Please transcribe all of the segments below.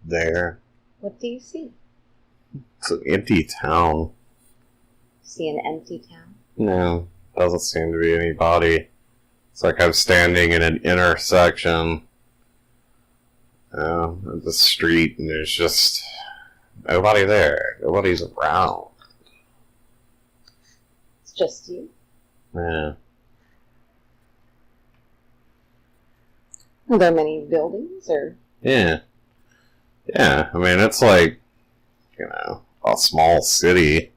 there. What do you see? It's an empty town. See an empty town? No, doesn't seem to be anybody. It's like I'm standing in an intersection of the street, and there's just nobody there. Nobody's around. It's just you? Yeah. Are there many buildings, or? Yeah. Yeah, I mean, it's like, a small city.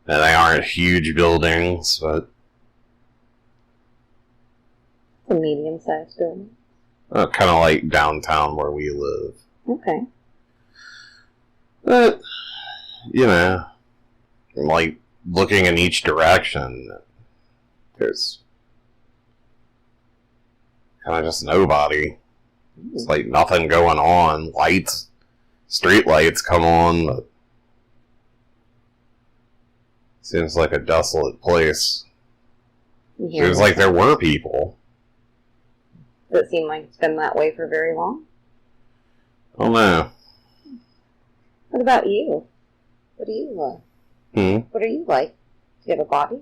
And they aren't huge buildings, but... It's a medium-sized building. Kind of like downtown where we live. Okay. But, like, looking in each direction, there's kind of just nobody. It's like nothing going on. Lights, street lights come on, but seems like a desolate place. Seems like there were people. Does it seem like it's been that way for very long? Oh no. What about you? What do you What are you like? Do you have a body?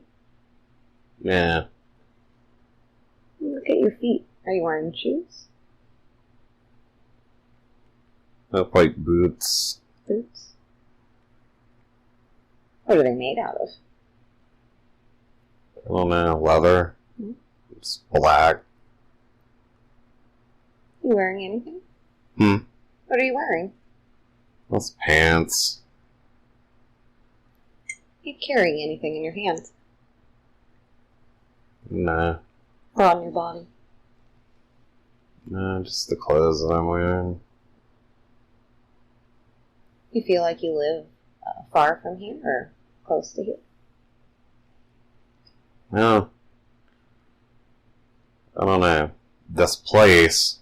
Yeah. Look at your feet. Are you wearing shoes? Look like boots. Boots? What are they made out of? I don't know. Leather. It's black. You wearing anything? What are you wearing? Those pants. Are you carrying anything in your hands? Nah. Or on your body? No, just the clothes that I'm wearing. You feel like you live far from here or close to here? No. I don't know. This place...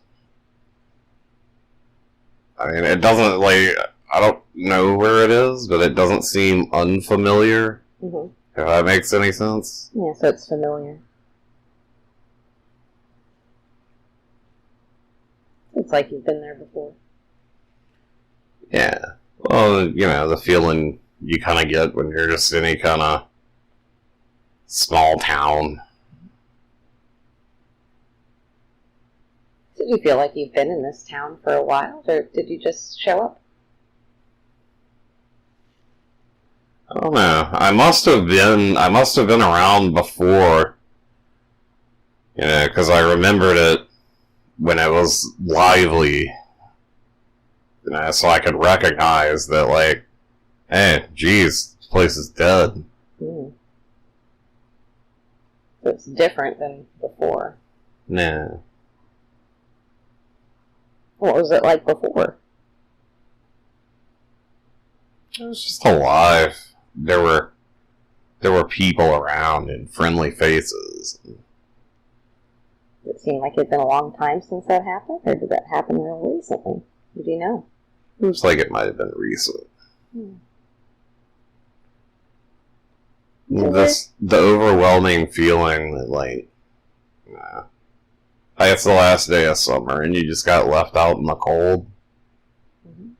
I mean, it doesn't, like... I don't know where it is, but it doesn't seem unfamiliar. Mm-hmm. If that makes any sense. Yeah, so it's familiar. It's like you've been there before. Yeah. Well, the feeling you kind of get when you're just in any kind of small town. Did you feel like you've been in this town for a while, or did you just show up? I don't know. I must have been around before. Because I remembered it when it was lively. So I could recognize that, like, hey, geez, this place is dead. So it's different than before. Nah. What was it like before? It was just alive. There were people around and friendly faces. Did it seem like it'd been a long time since that happened, or did that happen real recently? What do you know? It looks like it might have been recent. The overwhelming feeling that, like, it's the last day of summer and you just got left out in the cold. Mm-hmm.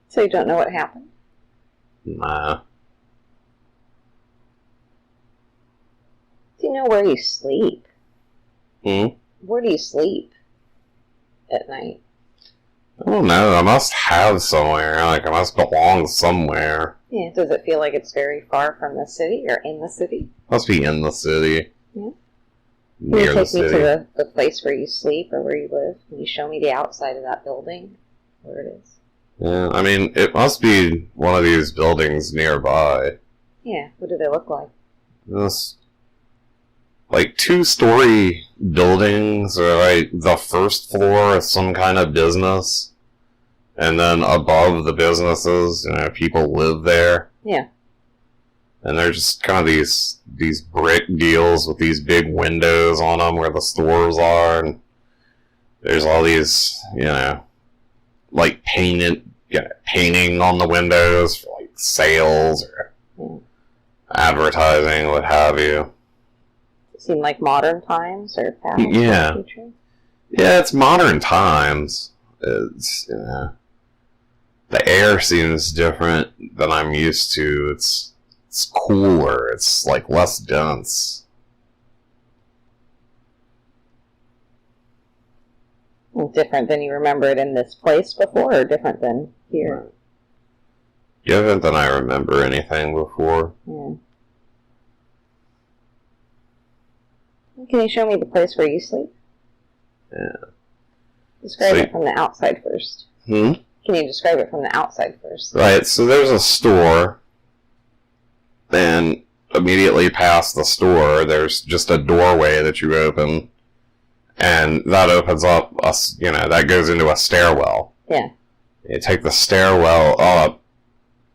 So you don't know what happened? Nah. Do you know where you sleep? Where do you sleep at night? I don't know. I must have somewhere. Like, I must belong somewhere. Yeah. Does it feel like it's very far from the city or in the city? Must be in the city. Yeah. Near the city. Can you take me to the place where you sleep or where you live? Can you show me the outside of that building? Where it is? Yeah, I mean, it must be one of these buildings nearby. Yeah. What do they look like? This, like, 2-story buildings, or like the first floor is some kind of business, and then above the businesses, people live there. Yeah. And they're just kind of these brick deals with these big windows on them where the stores are, and there's all these, like painting on the windows for like sales, or advertising, what have you. Does it seem like modern times or past Yeah. or future? Yeah, it's modern times. It's, you know, the air seems different than I'm used to. It's cooler. It's like less dense. Different than you remember it in this place before, or different than here? Different than I remember anything before. Yeah. Can you show me the place where you sleep? Yeah. Describe it from the outside first. Hmm? Can you describe it from the outside first? Right, so there's a store, and immediately past the store, there's just a doorway that you open, and that opens up, that goes into a stairwell. Yeah. You take the stairwell up,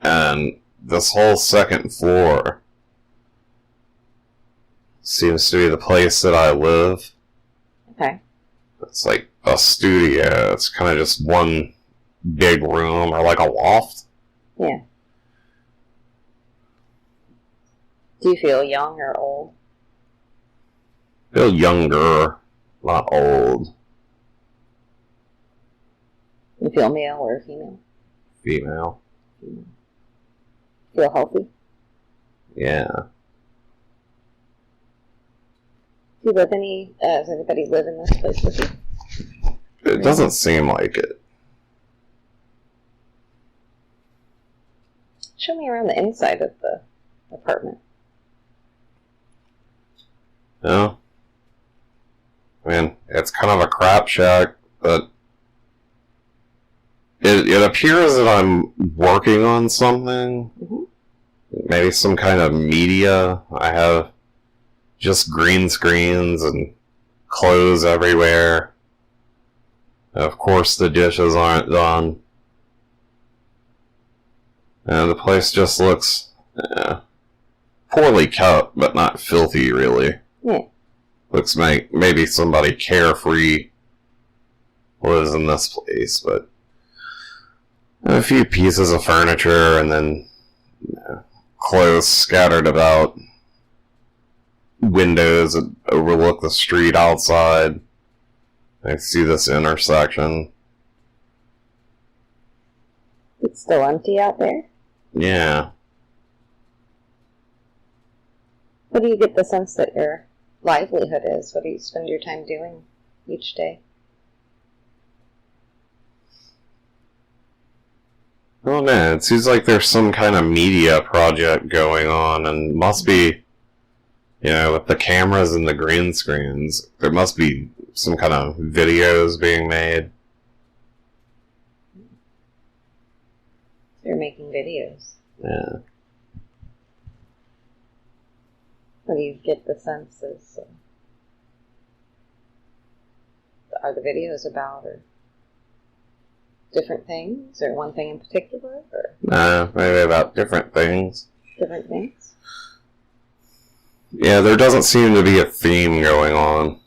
and this whole second floor seems to be the place that I live. Okay. It's like a studio. It's kind of just one big room, or like a loft. Yeah. Do you feel young or old? I feel younger, not old. You feel male or female? Female. Feel healthy? Yeah. Do you live does anybody live in this place with you? It doesn't seem like it. Show me around the inside of the apartment. No? I mean, it's kind of a crap shack, but it appears that I'm working on something. Mm-hmm. Maybe some kind of media. I have just green screens and clothes everywhere. Of course, the dishes aren't done. And the place just looks poorly kept, but not filthy, really. Yeah. Looks like maybe somebody carefree lives in this place, but a few pieces of furniture and then clothes scattered about. Windows that overlook the street outside. I see this intersection. It's still empty out there? Yeah. What do you get the sense that your livelihood is? What do you spend your time doing each day? Oh man, it seems like there's some kind of media project going on, and must be, with the cameras and the green screens, there must be some kind of videos being made. You're making videos. Yeah. What do you get the sense is? Are the videos about or different things, or one thing in particular, or Maybe about different things. different things? Yeah, there doesn't seem to be a theme going on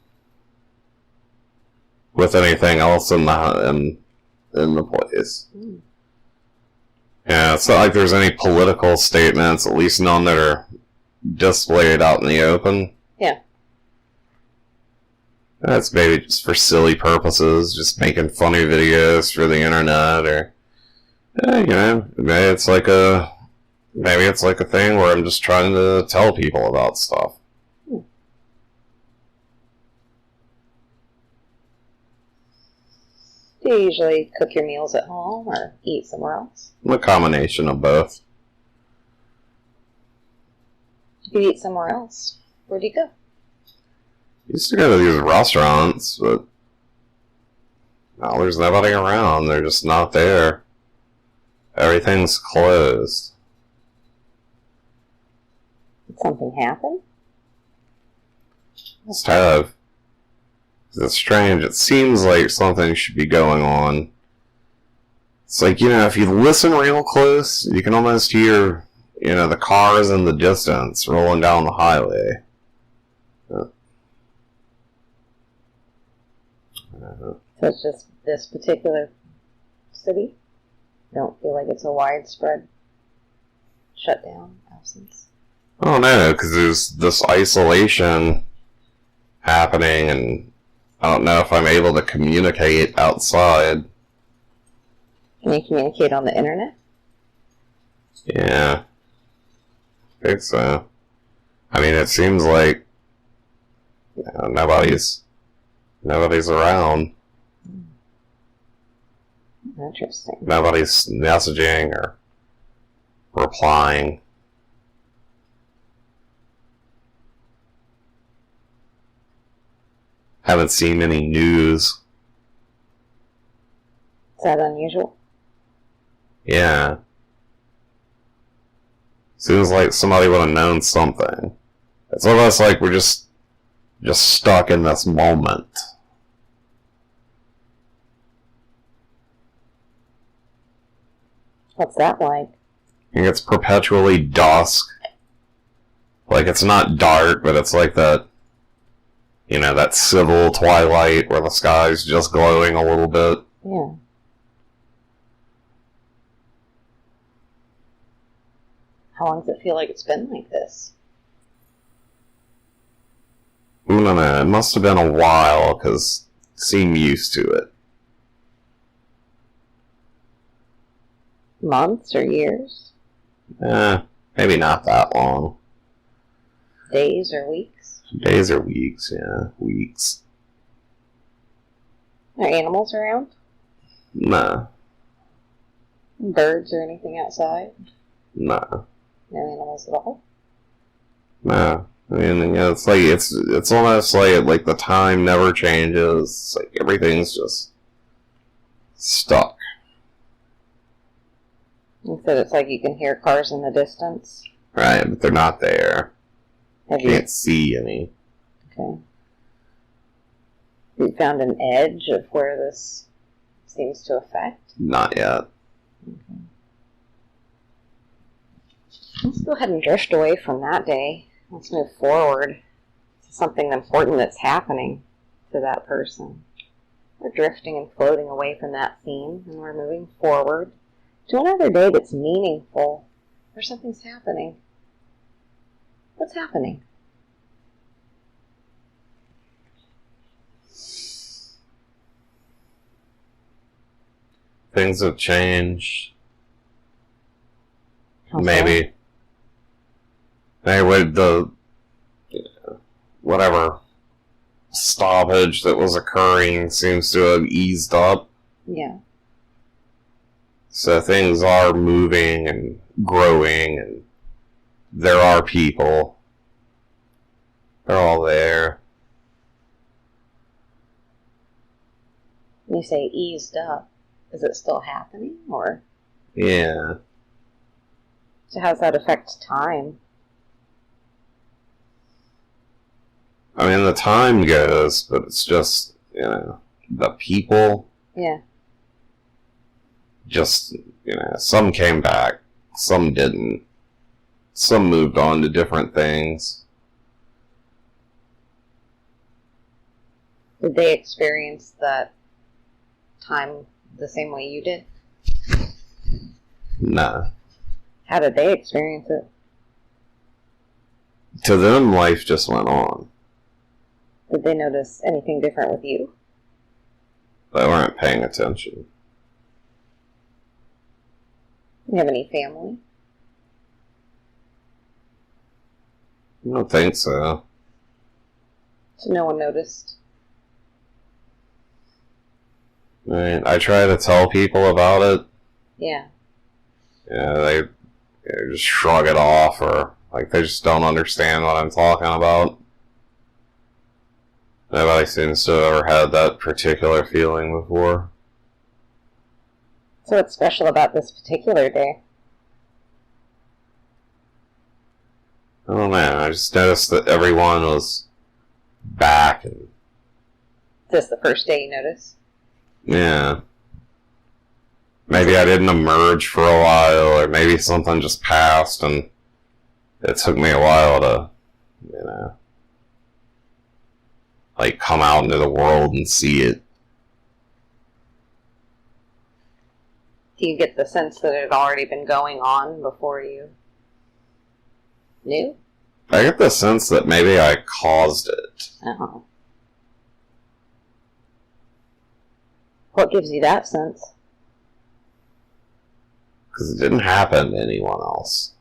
with anything else in the place. Mm. Yeah, it's not like there's any political statements, at least none that are displayed out in the open. Yeah. That's maybe just for silly purposes, just making funny videos for the internet, or maybe it's like a thing where I'm just trying to tell people about stuff. Do you usually cook your meals at home or eat somewhere else? A combination of both. If you eat somewhere else, where do you go? Used to go to these restaurants, but now there's nobody around. They're just not there. Everything's closed. Did something happen? Must have. It's strange. It seems like something should be going on. It's like, if you listen real close, you can almost hear, the cars in the distance rolling down the highway. So it's just this particular city? Don't feel like it's a widespread shutdown, absence? I don't know, because there's this isolation happening, and I don't know if I'm able to communicate outside. Can you communicate on the internet? Yeah, I think so. I mean, it seems like nobody's around. Interesting. Nobody's messaging or replying. Haven't seen any news. Is that unusual? Yeah. Seems like somebody would have known something. It's almost like we're just stuck in this moment. What's that like? I think it's perpetually dusk. Like, it's not dark, but it's like that, that civil twilight where the sky's just glowing a little bit. Yeah. How long does it feel like it's been like this? I don't know. It must have been a while, because I seem used to it. Months or years? Maybe not that long. Days or weeks? Days or weeks, yeah. Weeks. Are animals around? Nah. Birds or anything outside? Nah. No animals at all? Nah. I mean, it's like, it's almost like the time never changes. It's like everything's just stuck. You said it's like you can hear cars in the distance? Right, but they're not there. Have Can't see any. Okay. Have you found an edge of where this seems to affect? Not yet. Okay. Let's go ahead and drift away from that day. Let's move forward to something important that's happening to that person. We're drifting and floating away from that scene, and we're moving forward to another day that's meaningful, where something's happening. What's happening? Things have changed. How so? Maybe with the whatever stoppage that was occurring seems to have eased up. Yeah. So things are moving and growing, and there are people. They're all there. When you say eased up, is it still happening, or? Yeah. So how does that affect time? I mean, the time goes, but it's just, the people. Yeah. Just, some came back, some didn't. Some moved on to different things. Did they experience that time the same way you did? Nah. How did they experience it? To them, life just went on. Did they notice anything different with you? They weren't paying attention. You have any family? I don't think so. So no one noticed? I try to tell people about it. Yeah. Yeah, they just shrug it off, or they just don't understand what I'm talking about. Nobody seems to have ever had that particular feeling before. So what's special about this particular day? I don't know, I just noticed that everyone was back, and Is this the first day you noticed? yeah. Maybe I didn't emerge for a while, or maybe something just passed, and it took me a while to, come out into the world and see it. Do you get the sense that it had already been going on before you knew? I get the sense that maybe I caused it. Oh. What gives you that sense? Because it didn't happen to anyone else.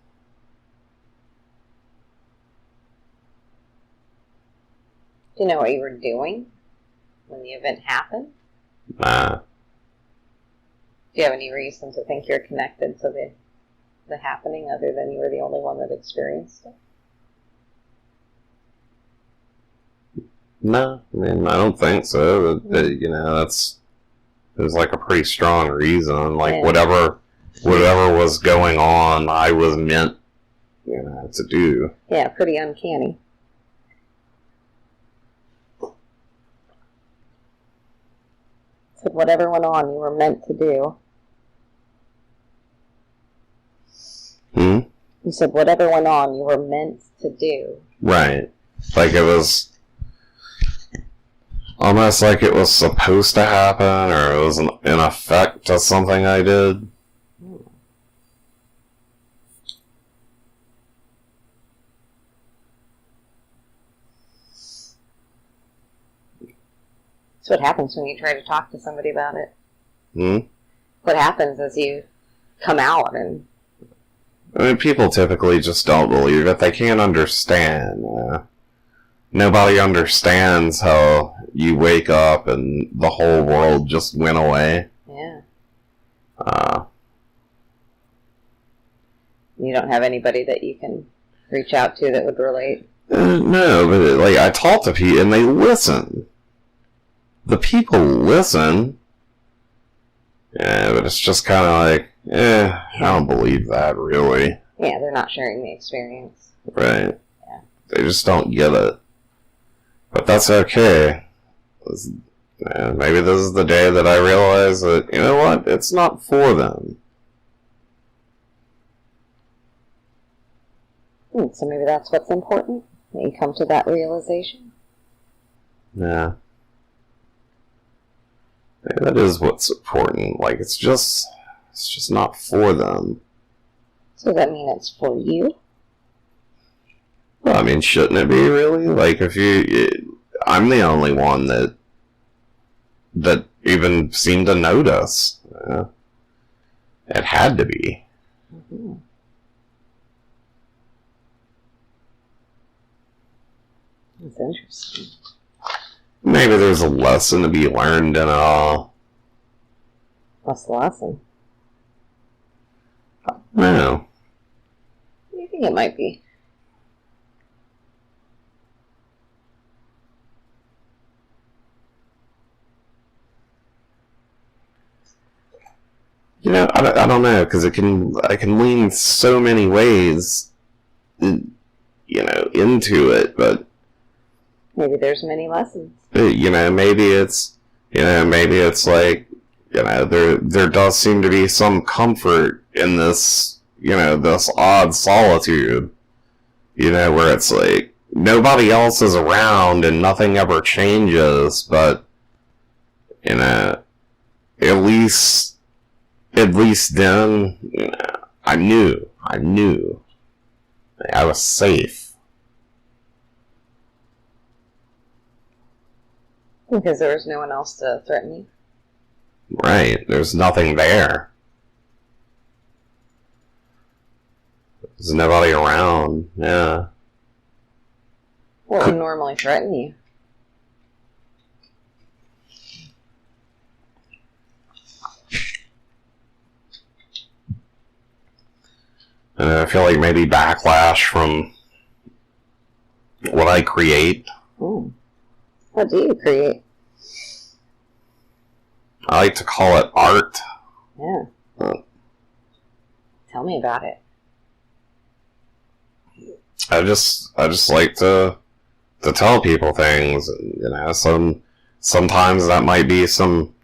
Do you know what you were doing when the event happened? Nah. Do you have any reason to think you're connected to the happening other than you were the only one that experienced it? No, I mean, I don't think so. But, you know, there's like a pretty strong reason. Like, Yeah. whatever was going on, I was meant, you know, to do. Yeah, pretty uncanny. Said whatever went on, you were meant to do. You said whatever went on, you were meant to do. Right. Like it was almost like it was supposed to happen, or it was an effect to something I did. So what happens when you try to talk to somebody about it? Hmm? What happens as you come out and... I mean, people typically just don't believe it. They can't understand. Nobody understands how you wake up and the whole world just went away. Yeah. Uh, You don't have anybody that you can reach out to that would relate? no, but like I talk to people and they listen. The people listen. Yeah, but it's just kind of like, I don't believe that, really. Yeah, they're not sharing the experience. Right. Yeah. They just don't get it. But that's okay. Maybe this is the day that I realize that, you know what, it's not for them. So maybe that's what's important, that you come to that realization. Yeah. Maybe that is what's important. Like, it's just not for them. So does that mean it's for you? Well, I mean, shouldn't it be, really? Like, I'm the only one that even seemed to notice. It had to be. Mm-hmm. That's interesting. Maybe there's a lesson to be learned in it all. What's the lesson? No. What do you think it might be? You know, I don't know, because I can lean so many ways, you know, into it, but Maybe there's many lessons. you know, maybe it's like, you know, there does seem to be some comfort in this, you know, this odd solitude, you know, where it's like nobody else is around and nothing ever changes, but, you know, at least then, you know, I knew I was safe. Because there was no one else to threaten you. Right, there's nothing there. There's nobody around, yeah. What would normally threaten you? And I feel like maybe backlash from what I create. What do you create? I like to call it art. Yeah. Tell me about it. I just like to tell people things. You know, sometimes that might be some,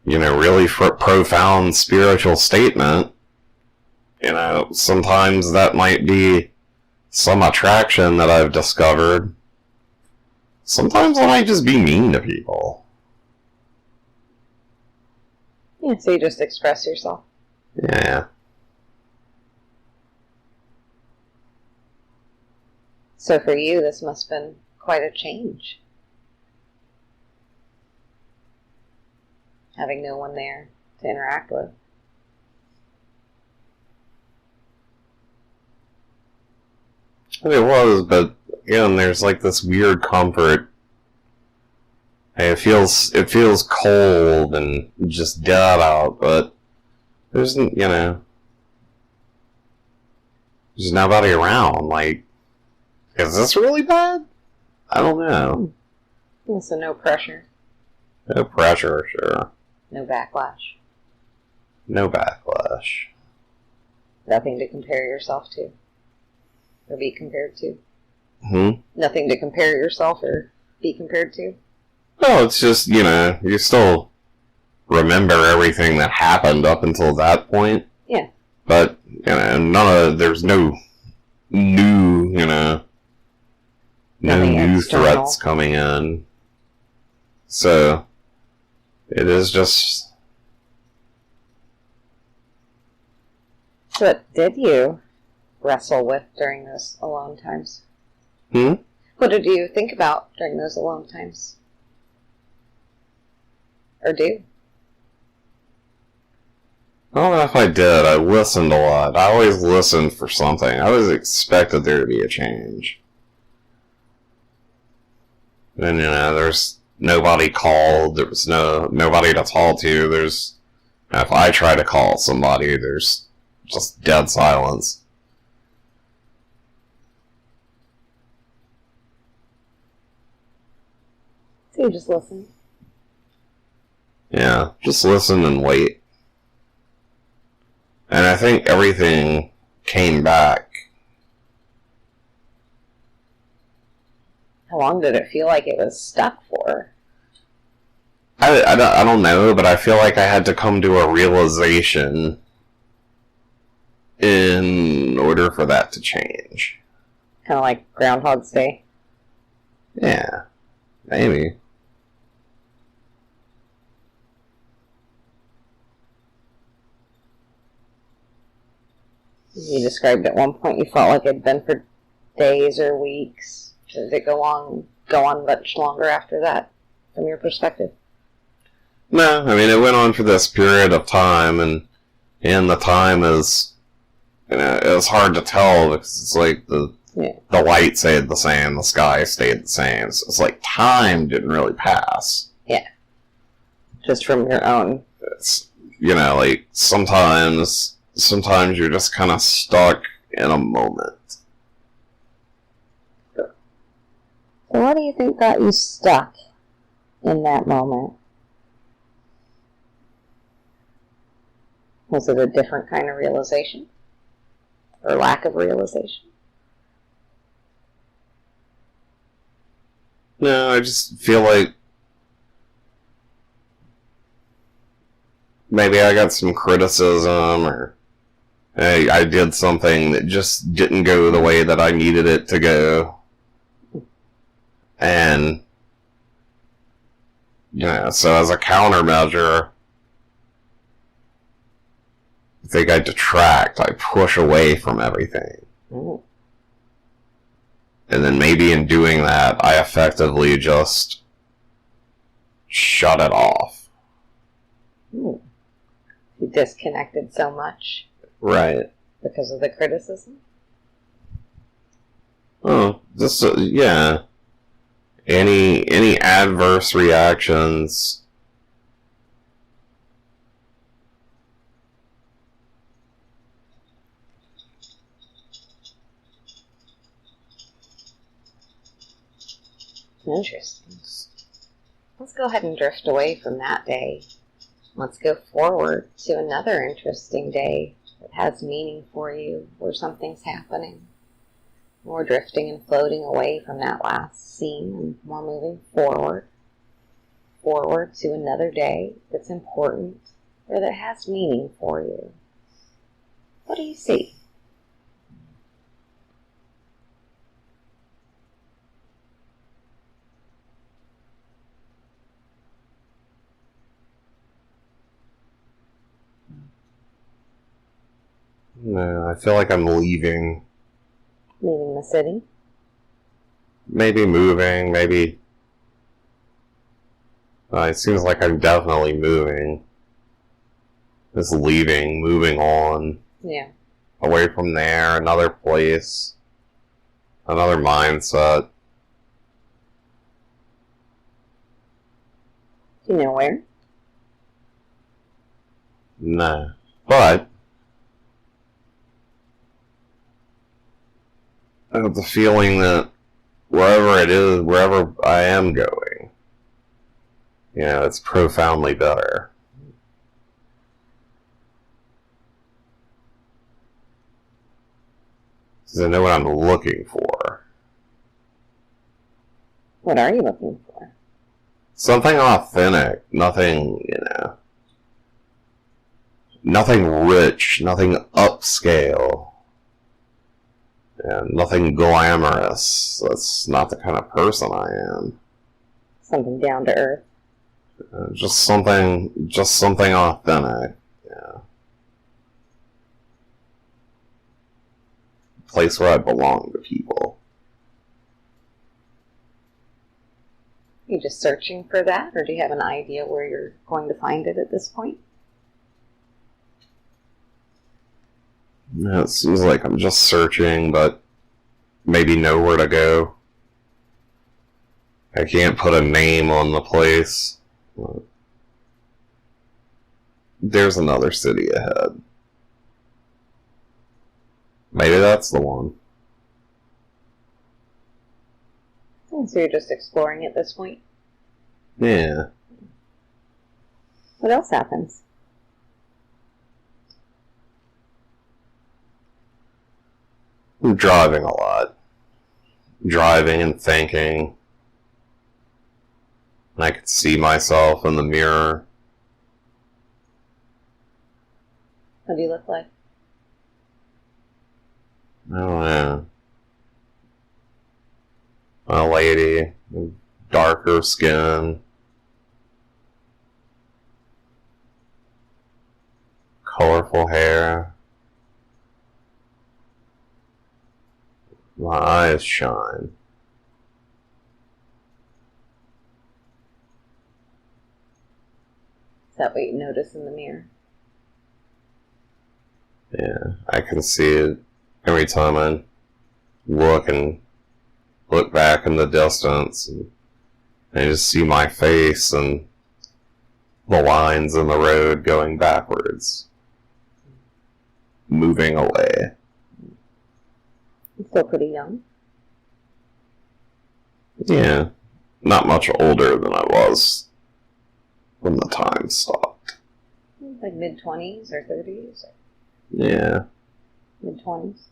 you know, really profound spiritual statement. You know, sometimes that might be some attraction that I've discovered. Sometimes I might just be mean to people. Yeah, so you just express yourself. Yeah. So for you, this must have been quite a change. Having no one there to interact with. It was, but again, there's like this weird comfort. Hey, it feels cold and just dead out, but there's there's nobody around. Like, is this really bad? I don't know. So no pressure. No pressure, sure. No backlash. No backlash. Nothing to compare yourself to. Or be compared to. Nothing to compare yourself or be compared to. No, it's just, you still remember everything that happened up until that point. Yeah. But, there's no new, no new threats coming in. So, it is just... So what did you wrestle with during those alone times? What did you think about during those alone times? Or do? I don't know if I did. I listened a lot. I always listened for something. I always expected there to be a change. And, there's nobody called. There was nobody to talk to. If I try to call somebody, there's just dead silence. So you just listen? Yeah, just listen and wait. And I think everything came back. How long did it feel like it was stuck for? I don't know, but I feel like I had to come to a realization in order for that to change. Kind of like Groundhog's Day? Yeah, maybe. You described at one point you felt like it had been for days or weeks. Did it go on much longer after that, from your perspective? No, I mean, it went on for this period of time, and the time is, it was hard to tell because it's like the light stayed the same, the sky stayed the same. So it's like time didn't really pass. Yeah. Just from your own. It's, like sometimes you're just kind of stuck in a moment. So what do you think got you stuck in that moment? Was it a different kind of realization? Or lack of realization? No, I just feel like maybe I got some criticism, or I did something that just didn't go the way that I needed it to go. And, so as a countermeasure, I think I detract, I push away from everything. Mm. And then maybe in doing that, I effectively just shut it off. Mm. You disconnected so much. Right. Because of the criticism? Oh, this, yeah. Any adverse reactions. Interesting. Let's go ahead and drift away from that day. Let's go forward to another interesting day that has meaning for you, where something's happening. We're drifting and floating away from that last scene, and we're moving forward to another day that's important, or that has meaning for you. What do you see? No, I feel like I'm leaving. Leaving the city? maybe moving, maybe... it seems like I'm definitely moving. Just leaving, moving on. Yeah. Away from there, another place, another mindset. Do you know where? Nah. But I have the feeling that wherever it is, wherever I am going, it's profoundly better. Because I know what I'm looking for. What are you looking for? Something authentic. Nothing, nothing rich, nothing upscale. And nothing glamorous. That's not the kind of person I am. Something down to earth. Just something authentic. Yeah. A place where I belong to people. Are you just searching for that, or do you have an idea where you're going to find it at this point? It seems like I'm just searching, but maybe know where to go. I can't put a name on the place. There's another city ahead. Maybe that's the one. So you're just exploring at this point? Yeah. What else happens? I'm driving a lot. Driving and thinking. And I could see myself in the mirror. What do you look like? I don't know. A lady, darker skin, colorful hair. My eyes shine. Is that what you notice in the mirror? Yeah, I can see it every time I look back in the distance, and I just see my face and the lines in the road going backwards, moving away. You're still pretty young. Yeah, not much older than I was when the time stopped. Like mid-20s or 30s? Or Yeah. mid-20s?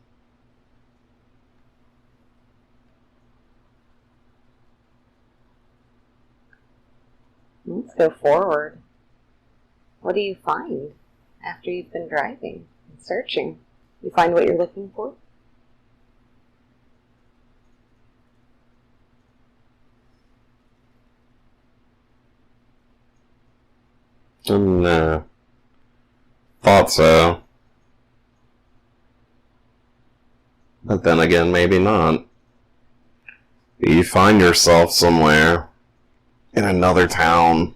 Let's go forward. What do you find after you've been driving and searching? You find what you're looking for? Thought so. But then again, maybe not. You find yourself somewhere in another town,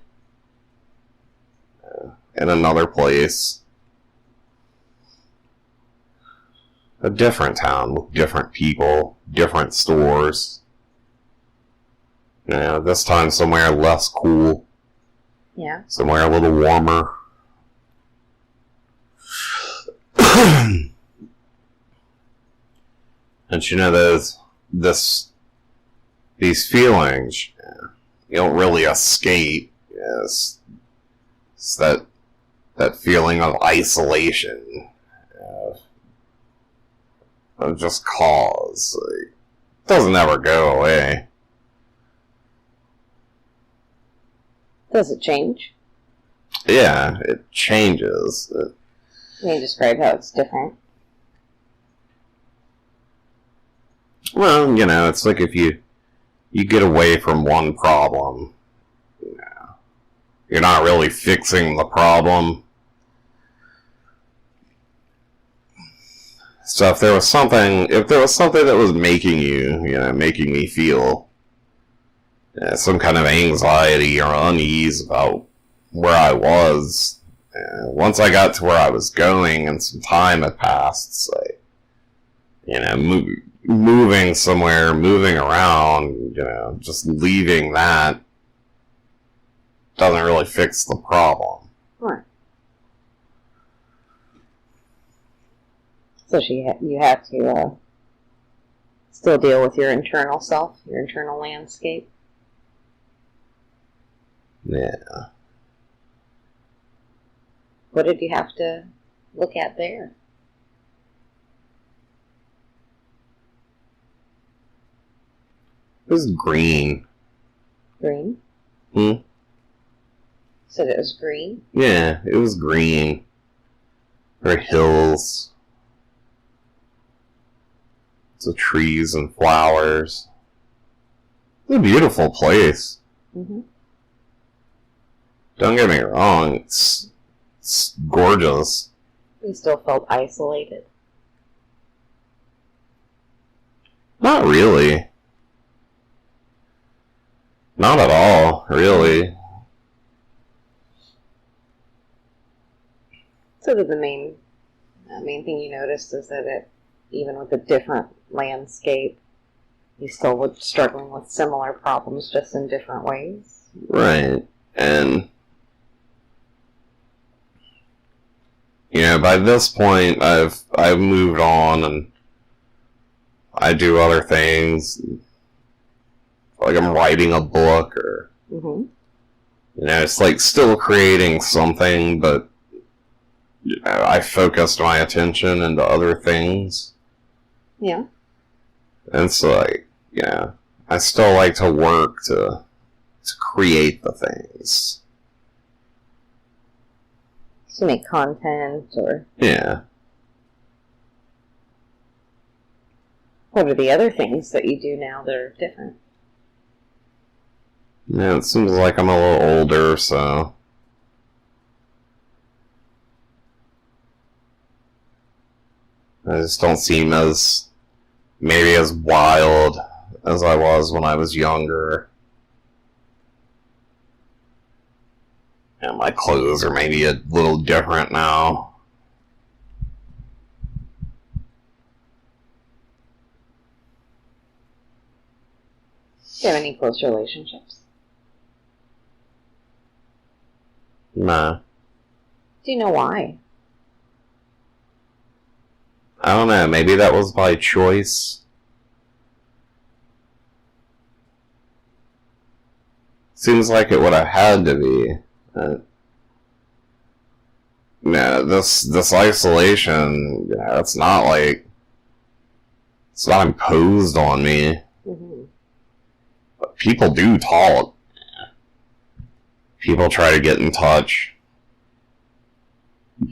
in another place, a different town with different people, different stores. This time somewhere less cool. Yeah. Somewhere a little warmer. And these feelings, you don't really escape. It's that feeling of isolation, of just cause. It doesn't ever go away. Does it change? Yeah, it changes. Can you describe how it's different? Well, it's like if you get away from one problem, you're not really fixing the problem. So if there was something that was making making me feel some kind of anxiety or unease about where I was, once I got to where I was going and some time had passed, it's like, moving somewhere, moving around, just leaving that doesn't really fix the problem. Right. So you have to still deal with your internal self, your internal landscape. Yeah. What did you have to look at there? It was green. Green? Hmm? Said it was green? Yeah, it was green. There were hills. Lots of trees and flowers. It's a beautiful place. Mm-hmm. Don't get me wrong, it's gorgeous. You still felt isolated? Not really. Not at all, really. So the main thing you noticed is that even with a different landscape, you still were struggling with similar problems, just in different ways. Right. And by this point I've moved on and I do other things. Like I'm writing a book or it's like still creating something, but I focused my attention into other things. Yeah. And so I still like to work to create the things. To make content or... Yeah. What are the other things that you do now that are different? Yeah, it seems like I'm a little older, so... I just don't seem as wild as I was when I was younger. And my clothes are maybe a little different now. Do you have any close relationships? Nah. Do you know why? I don't know, maybe that was by choice. Seems like it would have had to be. This isolation, it's not imposed on me. Mm-hmm. But people do talk. People try to get in touch.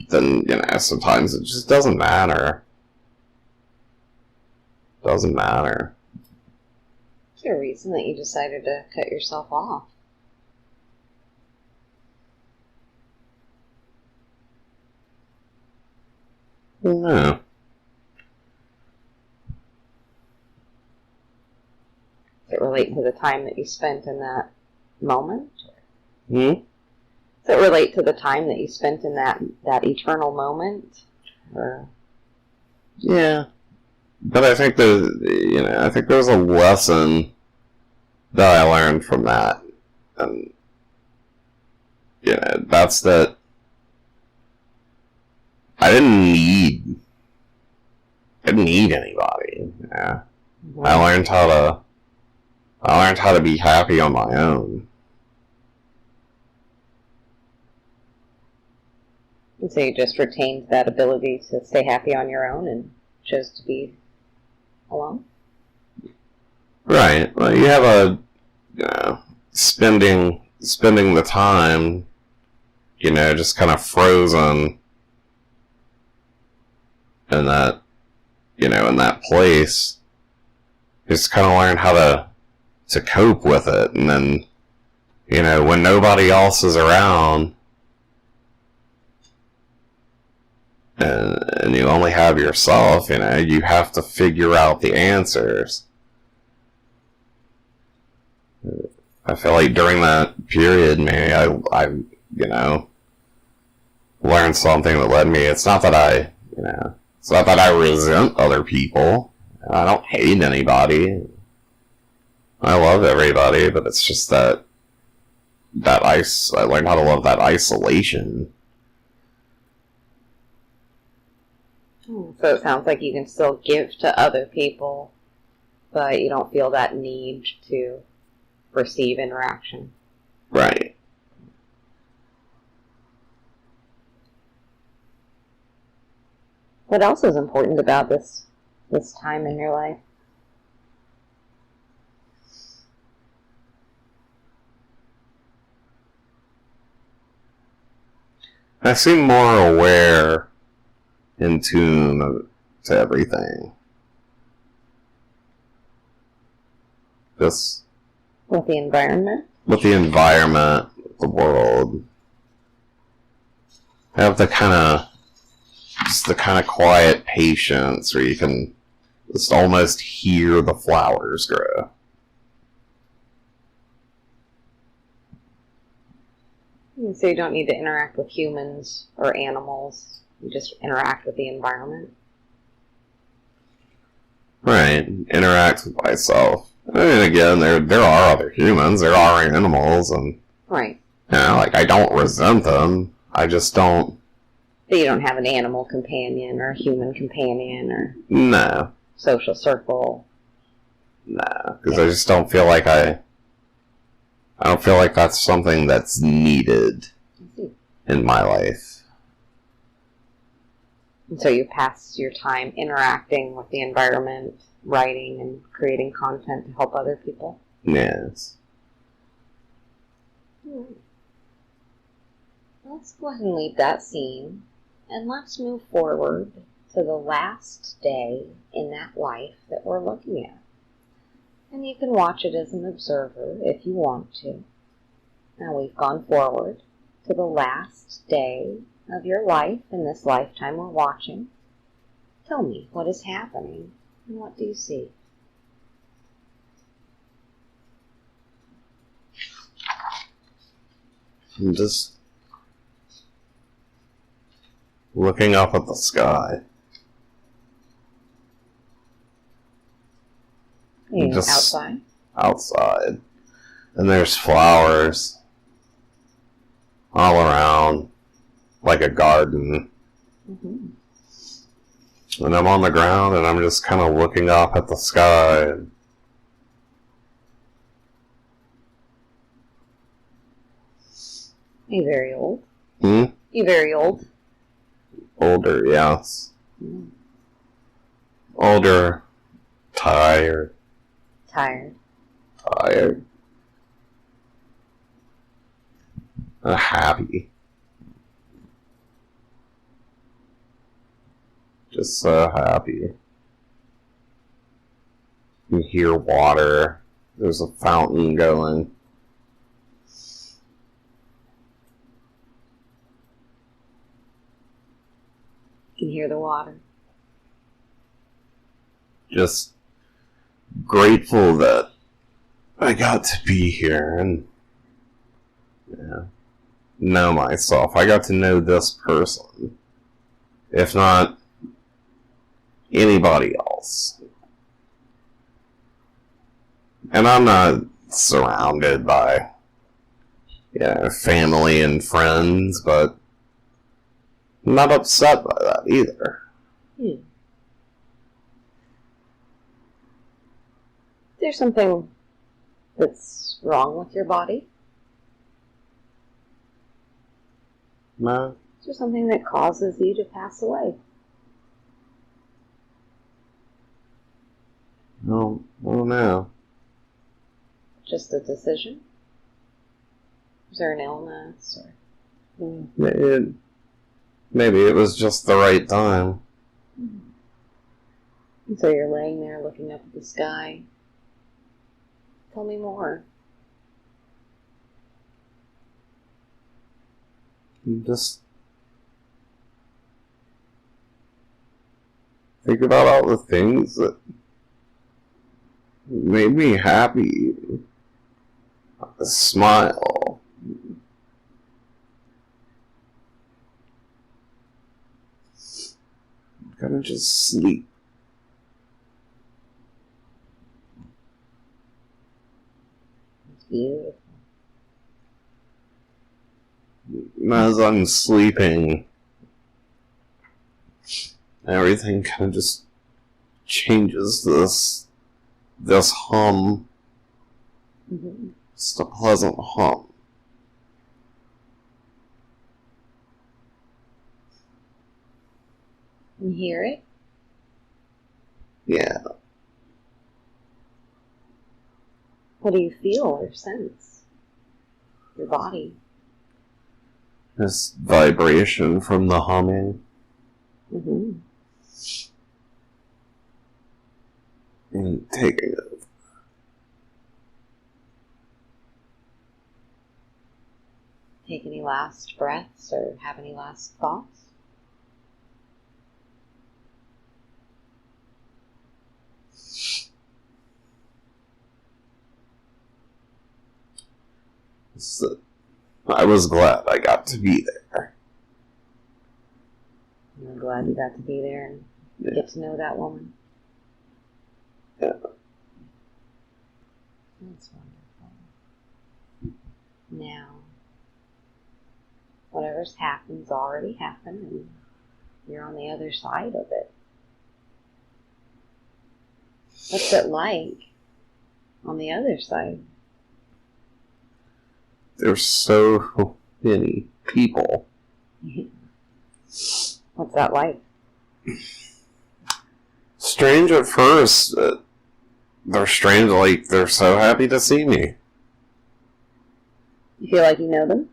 Then, sometimes it just doesn't matter. Doesn't matter. Is there a reason that you decided to cut yourself off? No. Does it relate to the time that you spent in that moment? Hmm? Does it relate to the time that you spent in that eternal moment? Or... Yeah. But I think there's a lesson that I learned from that. And, that's that I didn't need anybody. Yeah. Mm-hmm. I learned how to be happy on my own. And so you just retained that ability to stay happy on your own and chose to be alone? Right. Well, you have spending the time, just kind of frozen in that, in that place. Just kind of learn how to cope with it. And then, when nobody else is around, and you only have yourself, you have to figure out the answers. I feel like during that period, maybe I learned something that led me. It's not that I resent other people. I don't hate anybody. I love everybody, but it's just that I learned how to love that isolation. So it sounds like you can still give to other people, but you don't feel that need to receive interaction. Right. What else is important about this time in your life? I seem more aware, in tune to everything. Just With the environment? With the environment, the world. I have the kind of quiet patience where you can just almost hear the flowers grow. So you don't need to interact with humans or animals. You just interact with the environment. Right. Interact with myself. I mean, again, there are other humans, there are animals, and right. I don't resent them. I just don't. But you don't have an animal companion or a human companion or no social circle. No, because I just don't feel like I don't feel like that's something that's needed in my life. And so you pass your time interacting with the environment, writing and creating content to help other people. Yes. Let's go ahead and leave that scene, and let's move forward to the last day in that life that we're looking at. And you can watch it as an observer if you want to. Now we've gone forward to the last day of your life in this lifetime we're watching. Tell me, what is happening and what do you see? I'm just looking up at the sky. Just outside? Outside. And there's flowers all around, like a garden. Mm-hmm. And I'm on the ground and I'm just kind of looking up at the sky. Are you very old? You very old? Older, yes. Older. Tired. Happy. Just so happy. You hear water. There's a fountain going. You can hear the water. Just grateful that I got to be here and know myself. I got to know this person. If not anybody else. And I'm not surrounded by family and friends, but I'm not upset by that either. There's something that's wrong with your body? No. Is there something that causes you to pass away? No, I don't know. Just a decision? Is there an illness? Or Maybe it was just the right time. And so you're laying there looking up at the sky. Tell me more. Think about all the things that made me happy. A smile. I'm gonna just sleep. It's beautiful. As I'm sleeping, everything kind of just changes this hum. Mm-hmm. It's a pleasant hum. You hear it? Yeah. What do you feel or sense? Your body. This vibration from the humming. Mm-hmm. And taking it. Take any last breaths or have any last thoughts? I was glad I got to be there. I'm glad you got to be there and get to know that woman. Yeah. That's wonderful. Now, whatever's happened's already happened, and you're on the other side of it. What's it like on the other side? There's so many people. What's that like? Strange at first. They're strange, like they're so happy to see me. You feel like you know them?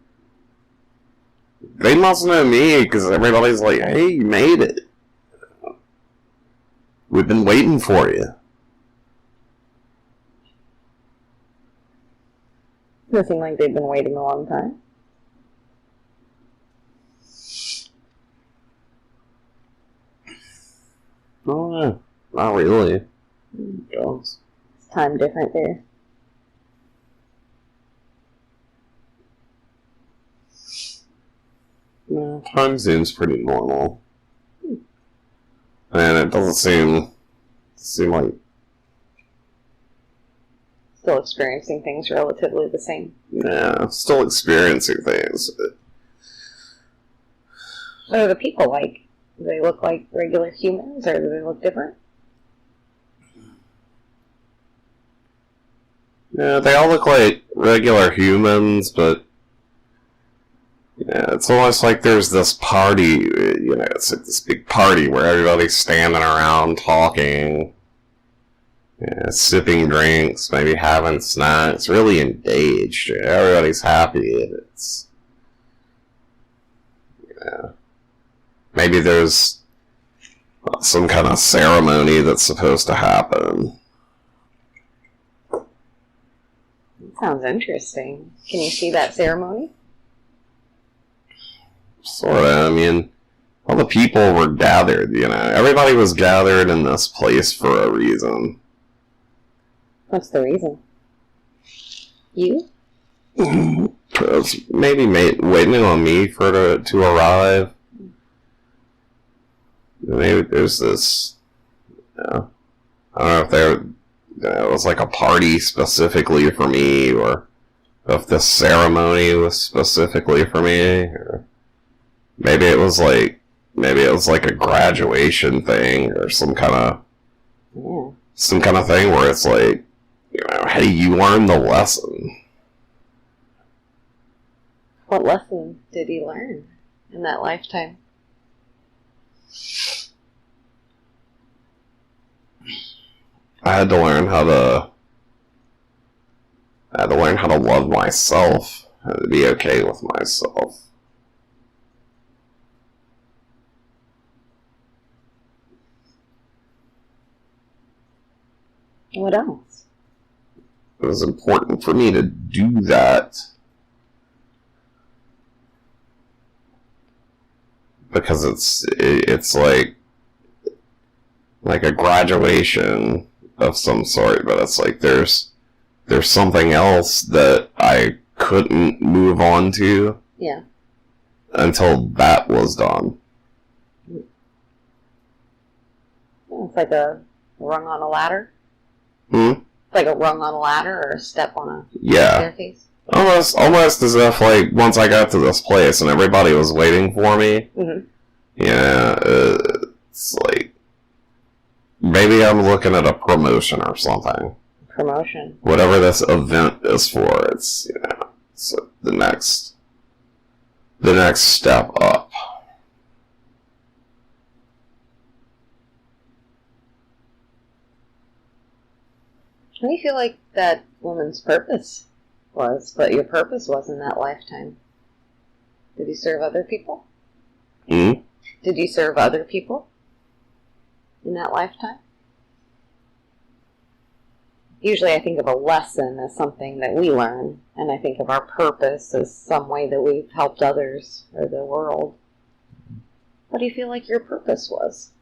They must know me, because everybody's like, hey, you made it. We've been waiting for you. Does it seem like they've been waiting a long time? Oh, no. Not really. Is time different there? No, time seems pretty normal. And it doesn't seem like... Still experiencing things relatively the same. Yeah, still experiencing things. What are the people like? Do they look like regular humans, or do they look different? Yeah, they all look like regular humans, but yeah, it's almost like there's this party, it's like this big party where everybody's standing around talking, sipping drinks, maybe having snacks, really engaged. Everybody's happy, and it's, maybe there's some kind of ceremony that's supposed to happen. Sounds interesting. Can you see that ceremony? Sort of. I mean, all the people were gathered, Everybody was gathered in this place for a reason. What's the reason? You? Maybe waiting on me to arrive. Maybe there's this... I don't know if it was like a party specifically for me, or if this ceremony was specifically for me, or maybe it was like a graduation thing, or some kind of thing where it's like, hey, you learned the lesson. What lesson did he learn in that lifetime? I had to learn how to love myself, and to be okay with myself. What else? It was important for me to do that because it's like like a graduation of some sort, but it's like there's something else that I couldn't move on to. Yeah. Until that was done. Yeah, it's like a rung on a ladder. It's like a rung on a ladder or a step on a staircase. Almost as if, like, once I got to this place and everybody was waiting for me, it's like, maybe I'm looking at a promotion or something. Promotion. Whatever this event is for, it's, it's the next step up. What do you feel like that woman's purpose was, but your purpose was in that lifetime? Did you serve other people? Did you serve other people in that lifetime? Usually I think of a lesson as something that we learn, and I think of our purpose as some way that we've helped others or the world. What do you feel like your purpose was?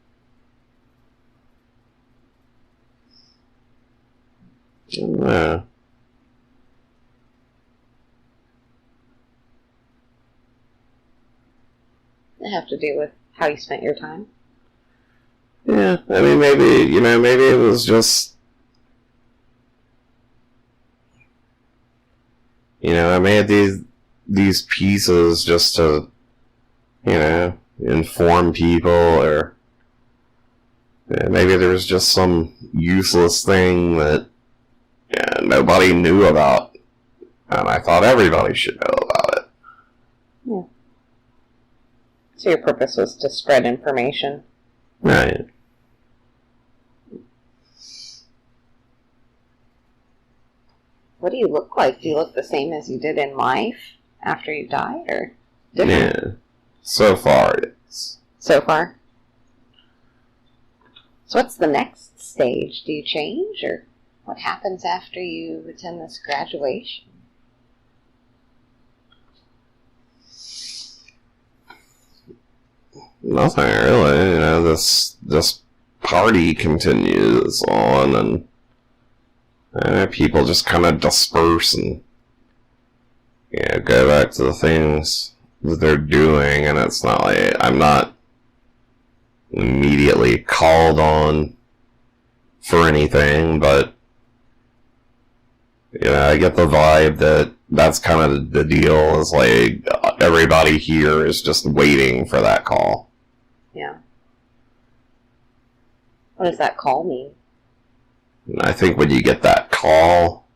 Yeah. It have to do with how you spent your time? Yeah, I mean, maybe it was just, I made these pieces just to, inform people, or maybe there was just some useless thing that nobody knew about, and I thought everybody should know about it. Yeah. So your purpose was to spread information? Right. What do you look like? Do you look the same as you did in life after you died, or different? Yeah. So far, it's... So far? So what's the next stage? Do you change, or what happens after you attend this graduation? Nothing really. This party continues on, and people just kind of disperse and go back to the things that they're doing, and it's not like I'm not immediately called on for anything, but I get the vibe that that's kind of the deal, is like everybody here is just waiting for that call. Yeah. What does that call mean? And I think when you get that call,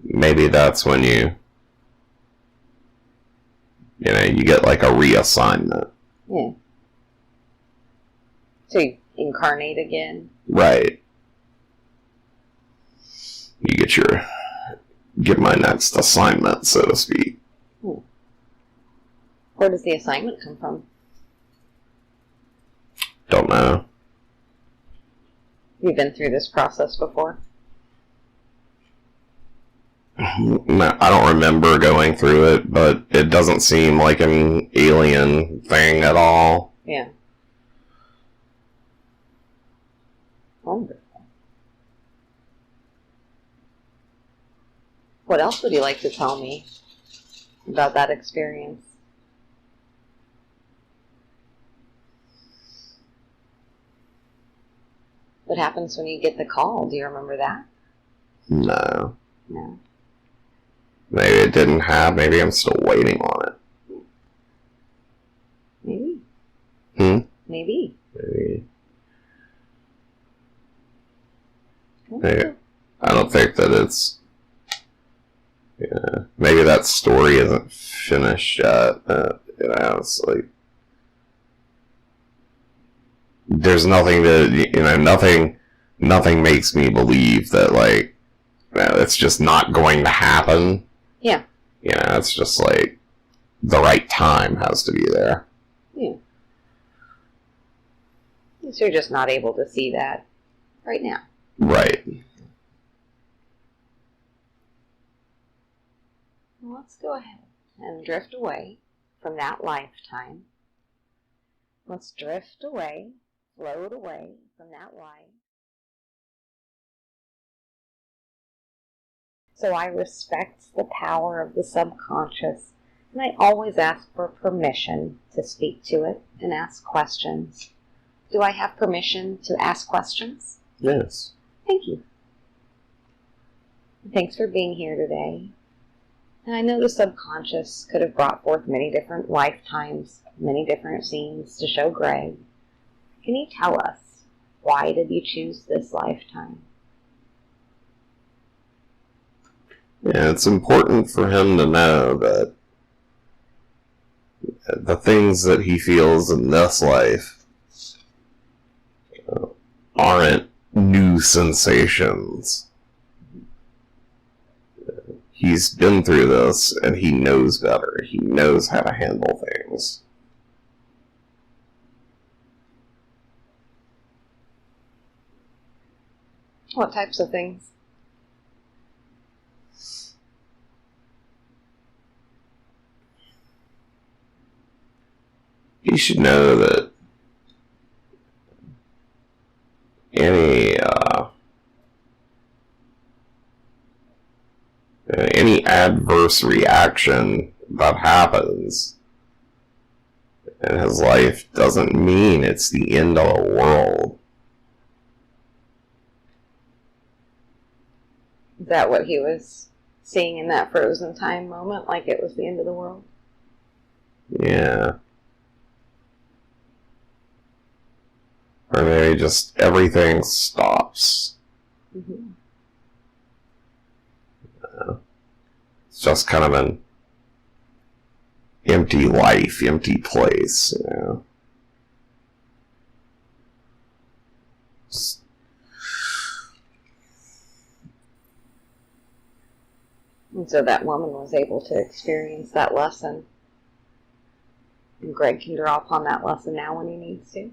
maybe that's when you get like a reassignment. Yeah. So you incarnate again? Right. You get my next assignment, so to speak. Where does the assignment come from? Don't know. You've been through this process before? No, I don't remember going through it, but it doesn't seem like an alien thing at all. Yeah. Wonderful. What else would you like to tell me about that experience? What happens when you get the call? Do you remember that? No. No. Maybe it didn't have. Maybe I'm still waiting on it. Maybe. Maybe. Okay. I don't think that it's... maybe that story isn't finished yet. It's like... There's nothing that, nothing makes me believe that, like, it's just not going to happen. Yeah. It's just like, the right time has to be there. Yeah. So you're just not able to see that right now. Right. Well, let's go ahead and drift away from that lifetime Let's drift away, float away from that light. So I respect the power of the subconscious, and I always ask for permission to speak to it and ask questions. Do I have permission to ask questions? Yes. Thank you. Thanks for being here today. And I know the subconscious could have brought forth many different lifetimes, many different scenes to show Greg. Can you tell us, why did you choose this lifetime? Yeah, it's important for him to know that the things that he feels in this life aren't new sensations. He's been through this, and he knows better. He knows how to handle things. What types of things? He should know that any adverse reaction that happens in his life doesn't mean it's the end of the world. Is that what he was seeing in that frozen time moment, like it was the end of the world? Yeah. Or maybe just everything stops. Mm-hmm. It's just kind of an empty life, empty place, you know. And so that woman was able to experience that lesson. And Greg can draw upon that lesson now when he needs to.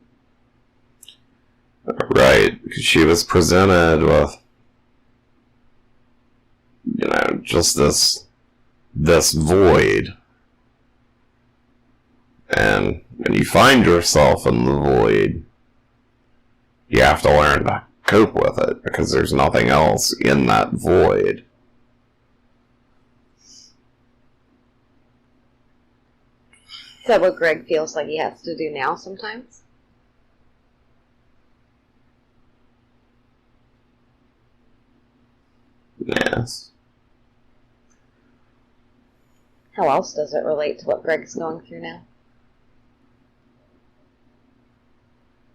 Right, because she was presented with, you know, just this void. And when you find yourself in the void, you have to learn to cope with it, because there's nothing else in that void. Is that what Greg feels like he has to do now sometimes? Yes. How else does it relate to what Greg's going through now?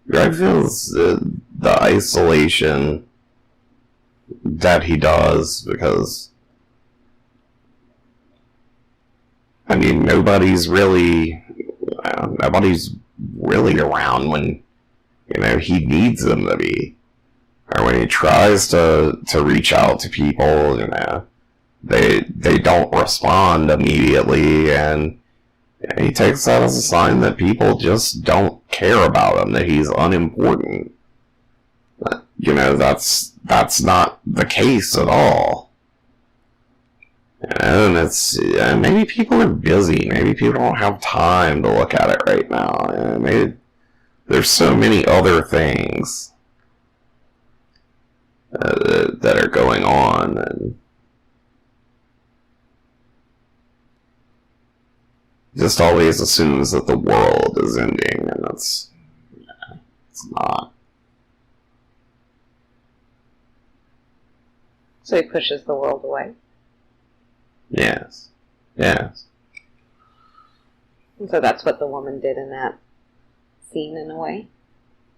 Greg feels the isolation that he does because, I mean, nobody's really around when, you know, he needs them to be. Or when he tries to reach out to people, you know, they don't respond immediately, and he takes that as a sign that people just don't care about him, that he's unimportant. But, you know, that's not the case at all. And it's, maybe people are busy, maybe people don't have time to look at it right now. Maybe there's so many other things that are going on, and just always assumes that the world is ending, and it's not. So he pushes the world away. Yes. Yes. And so that's what the woman did in that scene, in a way.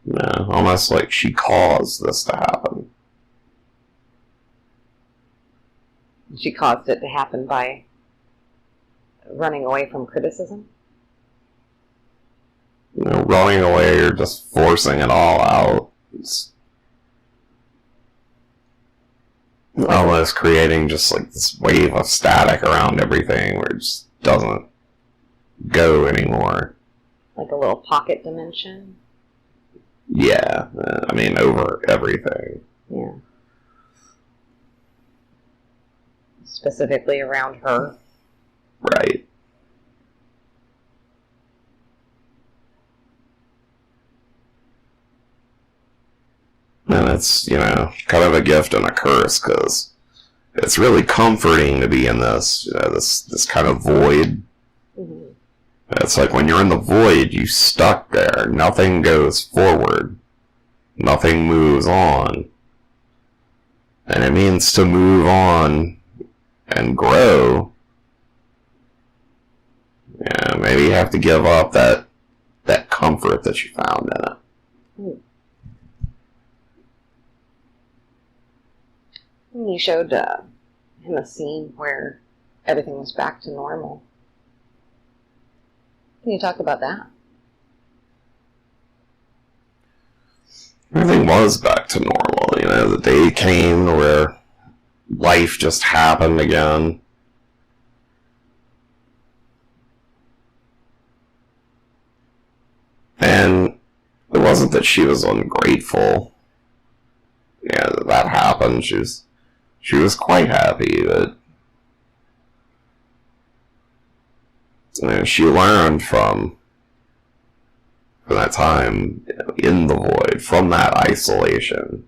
Yeah, almost like she caused this to happen. She caused it to happen by running away from criticism. You know, running away or just forcing it all out. It's almost creating just like this wave of static around everything where it just doesn't go anymore. Like a little pocket dimension. Yeah, I mean, over everything. Yeah. Specifically around her. Right. it's, kind of a gift and a curse, because it's really comforting to be in this, this kind of void. Mm-hmm. It's like when you're in the void, you stuck there. Nothing goes forward. Nothing moves on. And it means to move on and grow. Yeah, maybe you have to give up that comfort that you found in it. You showed him a scene where everything was back to normal. Can you talk about that? Everything was back to normal. The day came where life just happened again. And it wasn't that she was ungrateful. Yeah, that happened. She was quite happy, but she learned from that time in the void, from that isolation.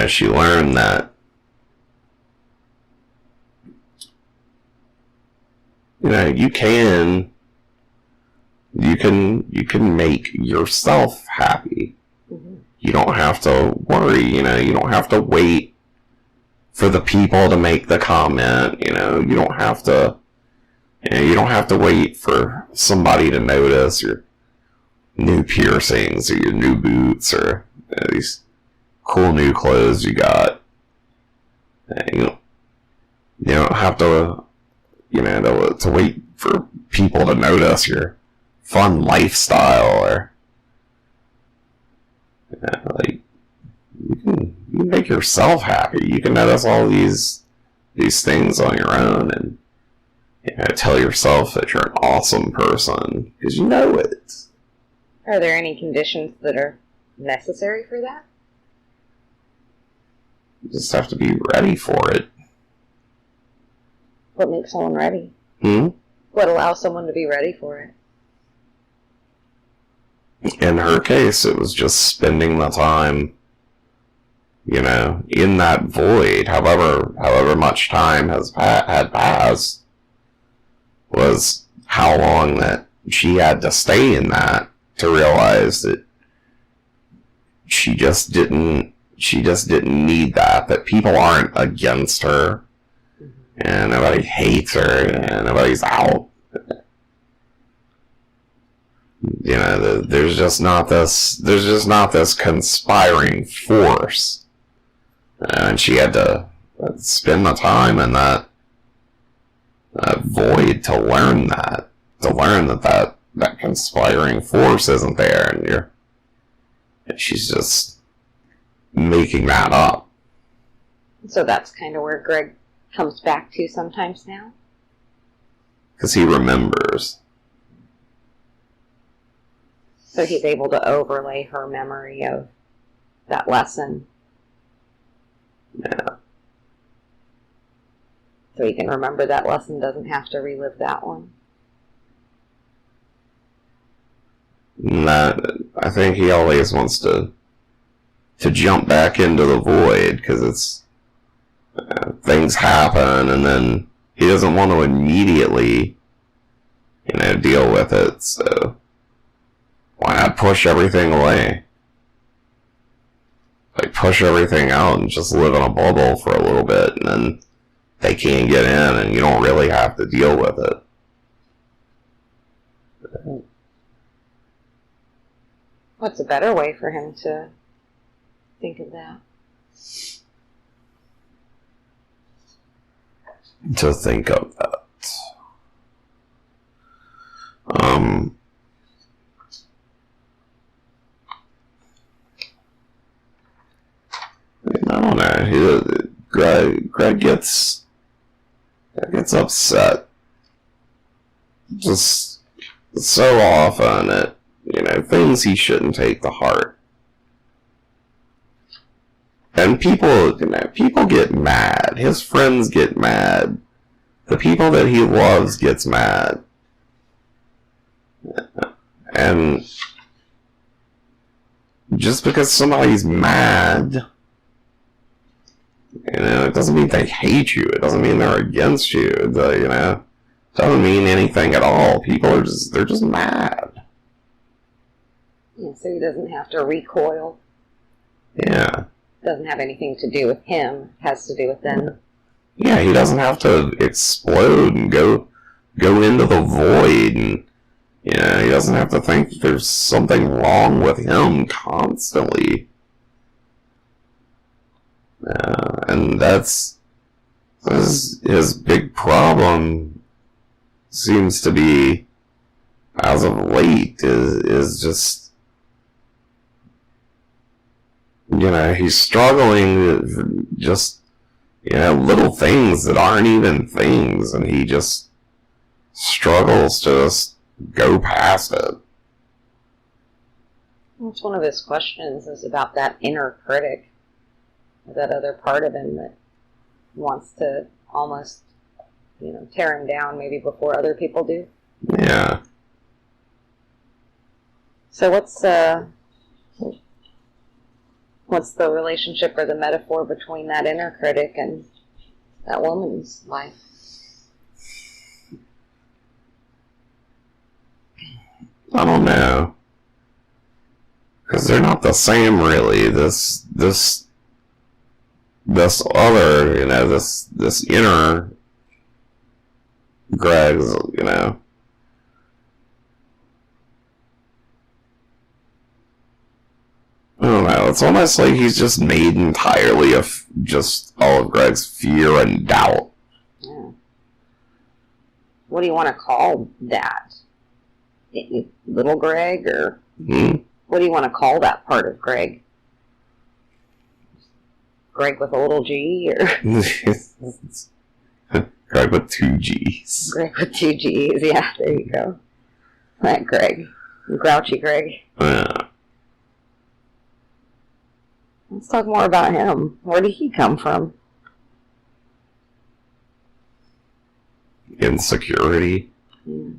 She learned that you can make yourself happy. Mm-hmm. You don't have to worry, you don't have to wait for the people to make the comment, you don't have to wait for somebody to notice your new piercings or your new boots or these cool new clothes you got. You don't have to, to wait for people to notice your fun lifestyle, or you can make yourself happy. You can notice all these things on your own, and tell yourself that you're an awesome person because you know it. Are there any conditions that are necessary for that? You just have to be ready for it. What makes someone ready? What allows someone to be ready for it? In her case, it was just spending the time, in that void, however much time had passed, was how long that she had to stay in that to realize that she just didn't need that people aren't against her, and nobody hates her, and nobody's out. There's just not this conspiring force, and she had to spend the time in that void to learn that conspiring force isn't there, and she's just making that up. So that's kind of where Greg comes back to sometimes now? Because he remembers. So he's able to overlay her memory of that lesson. Yeah. So he can remember that lesson, doesn't have to relive that one. I think he always wants to jump back into the void, because it's things happen, and then he doesn't want to immediately deal with it. So why not push everything away? Push everything out and just live in a bubble for a little bit, and then they can't get in, and you don't really have to deal with it. What's a better way for him to think of that? To think of that. I don't know. Greg gets upset just so often at things he shouldn't take to heart. And people get mad. His friends get mad. The people that he loves gets mad. And just because somebody's mad, it doesn't mean they hate you. It doesn't mean they're against you. It doesn't mean anything at all. People are they're just mad. Yeah, so he doesn't have to recoil. Yeah. It doesn't have anything to do with him. It has to do with them. Yeah, he doesn't have to explode and go into the void, and he doesn't have to think that there's something wrong with him constantly. And that's his big problem seems to be, as of late, is just, he's struggling with just, little things that aren't even things, and he just struggles to just go past it. That's one of his questions, is about that inner critic, that other part of him that wants to almost, tear him down maybe before other people do. Yeah. So what's the relationship or the metaphor between that inner critic and that woman's life? I don't know. Because they're not the same, really. This other, this inner Greg's, I don't know. It's almost like he's just made entirely of just all of Greg's fear and doubt. Yeah. What do you want to call that? Little Greg, or what do you want to call that part of Greg? Greg with a little G, or Greg with 2 G's. Greg with 2 G's, yeah, there you go. That Greg. Grouchy Greg. Yeah. Let's talk more about him. Where did he come from? Insecurity. Yeah.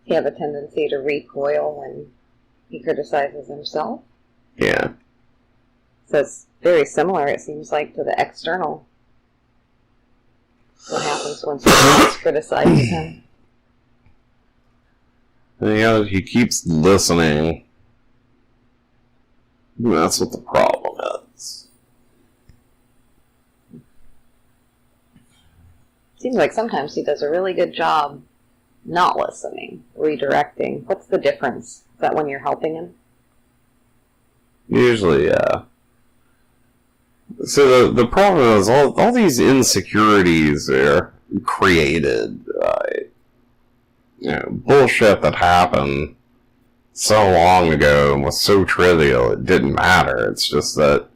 He have a tendency to recoil when he criticizes himself. Yeah. So it's very similar, it seems like, to the external. What happens when someone else criticizes him? He keeps listening. That's what the problem is. Seems like sometimes he does a really good job not listening, redirecting. What's the difference? Is that when you're helping him? Usually, yeah. So the problem is all these insecurities are created bullshit that happened so long ago and was so trivial it didn't matter. It's just that,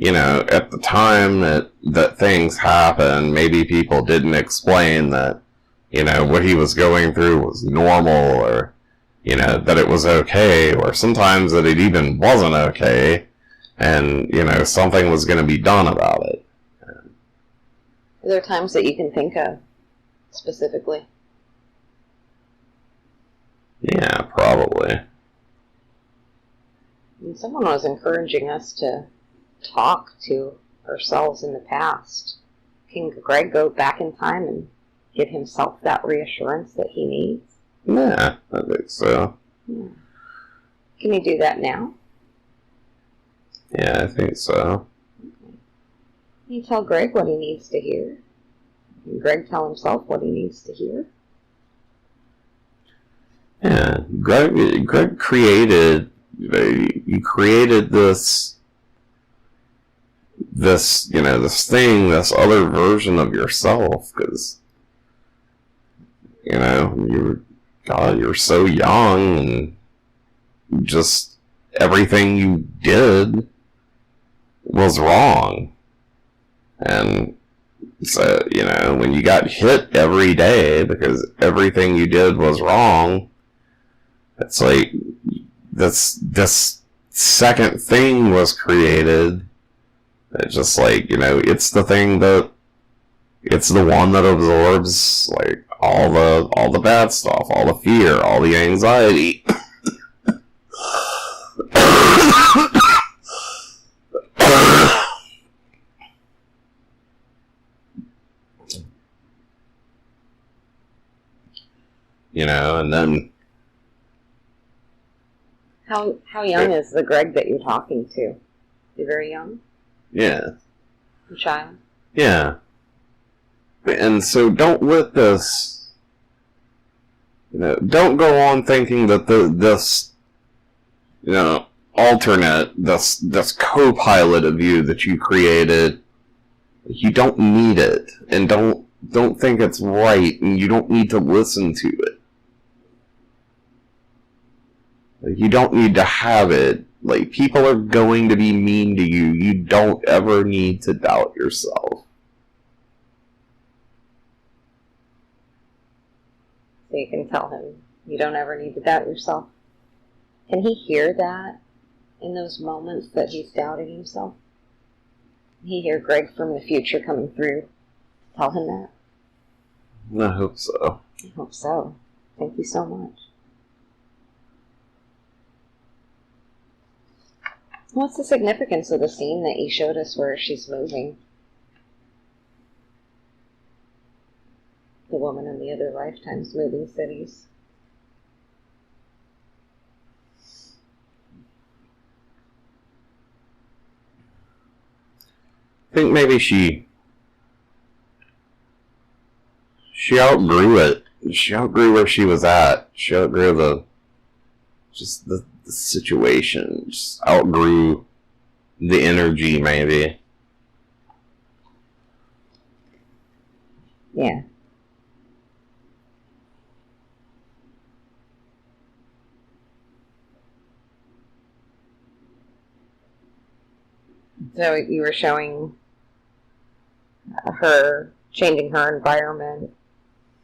at the time that things happened, maybe people didn't explain that, what he was going through was normal, or, that it was okay, or sometimes that it even wasn't okay, and, something was going to be done about it. Are there times that you can think of specifically? Yeah, probably. And someone was encouraging us to talk to ourselves in the past. Can Greg go back in time and give himself that reassurance that he needs? Yeah, I think so. Yeah. Can he do that now? Yeah, I think so. Okay. Can you tell Greg what he needs to hear? Can Greg tell himself what he needs to hear? Yeah, Greg created, he created this thing, this other version of yourself, because, you're so young, and just everything you did was wrong. And so, when you got hit every day because everything you did was wrong, it's like this second thing was created. It's just like, it's the thing that, it's the one that absorbs, like, all the bad stuff, all the fear, all the anxiety. You know, and then... How young is the Greg that you're talking to? Is he very young? Yeah. A child? Yeah. And so don't let this... You know, don't go on thinking that this... You know, alternate, this co-pilot of you that you created, you don't need it. And don't think it's right, and you don't need to listen to it. You don't need to have it. Like, people are going to be mean to you. You don't ever need to doubt yourself. So you can tell him, you don't ever need to doubt yourself. Can he hear that in those moments that he's doubting himself? Can he hear Greg from the future coming through? Tell him that? I hope so. I hope so. Thank you so much. What's the significance of the scene that you showed us where she's moving? The woman in the other lifetimes moving cities. I think maybe she outgrew it. She outgrew where she was at. She outgrew the situation. Just outgrew the energy, maybe. Yeah. So you were showing her changing her environment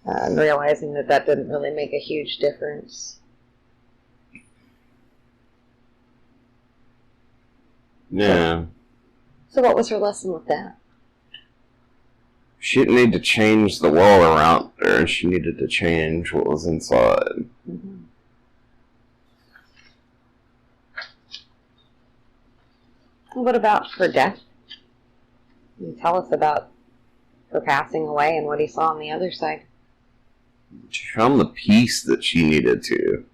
and realizing that didn't really make a huge difference. Yeah. So what was her lesson with that? She didn't need to change the world around her. She needed to change what was inside. Mm-hmm. What about her death? Can you tell us about her passing away and what he saw on the other side? She found the peace that she needed to.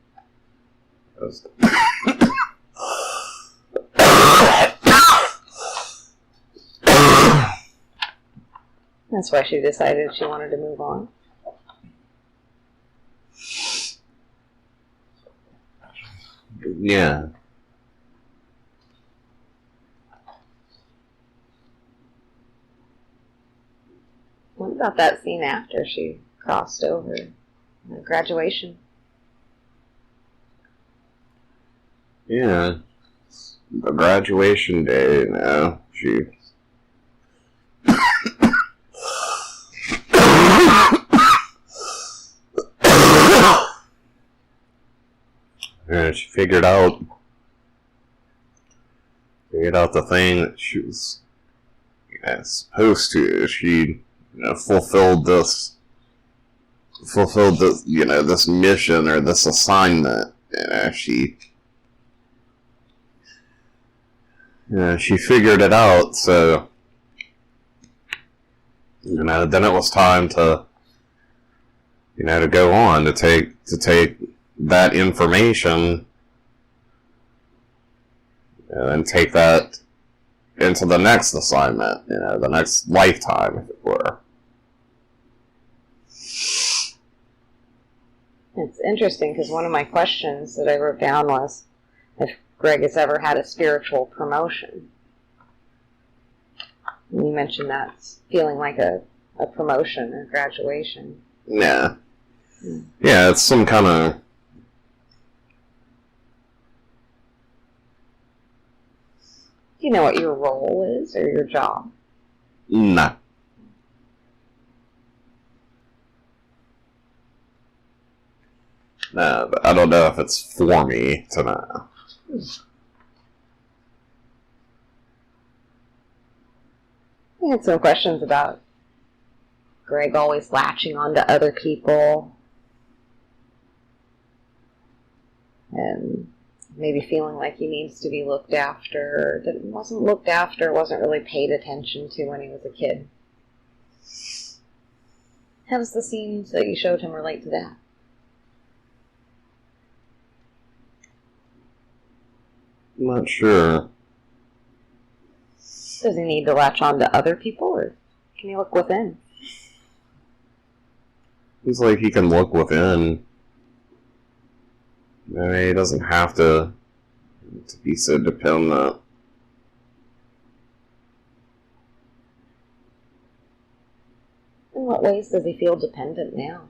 That's why she decided she wanted to move on. Yeah. What about that scene after she crossed over? Graduation. Yeah. The graduation day, you know, she... Yeah, she figured out the thing that she was, you know, supposed to. She, you know, fulfilled this, you know, this mission or this assignment. You know, she figured it out. So, you know, then it was time to, you know, to go on to take that information and take that into the next assignment, you know, the next lifetime, if it were. It's interesting because one of my questions that I wrote down was if Greg has ever had a spiritual promotion. And you mentioned that's feeling like a promotion or graduation. Yeah. Yeah, it's some kind of... Do you know what your role is or your job? Nah. No, but I don't know if it's for me to know. I had some questions about Greg always latching onto other people and maybe feeling like he needs to be looked after, that wasn't looked after, wasn't really paid attention to when he was a kid. How does the scenes that you showed him relate to that? I'm not sure. Does he need to latch on to other people, or can he look within? Seems like he can look within. I mean, he doesn't have to be so dependent. In what ways does he feel dependent now?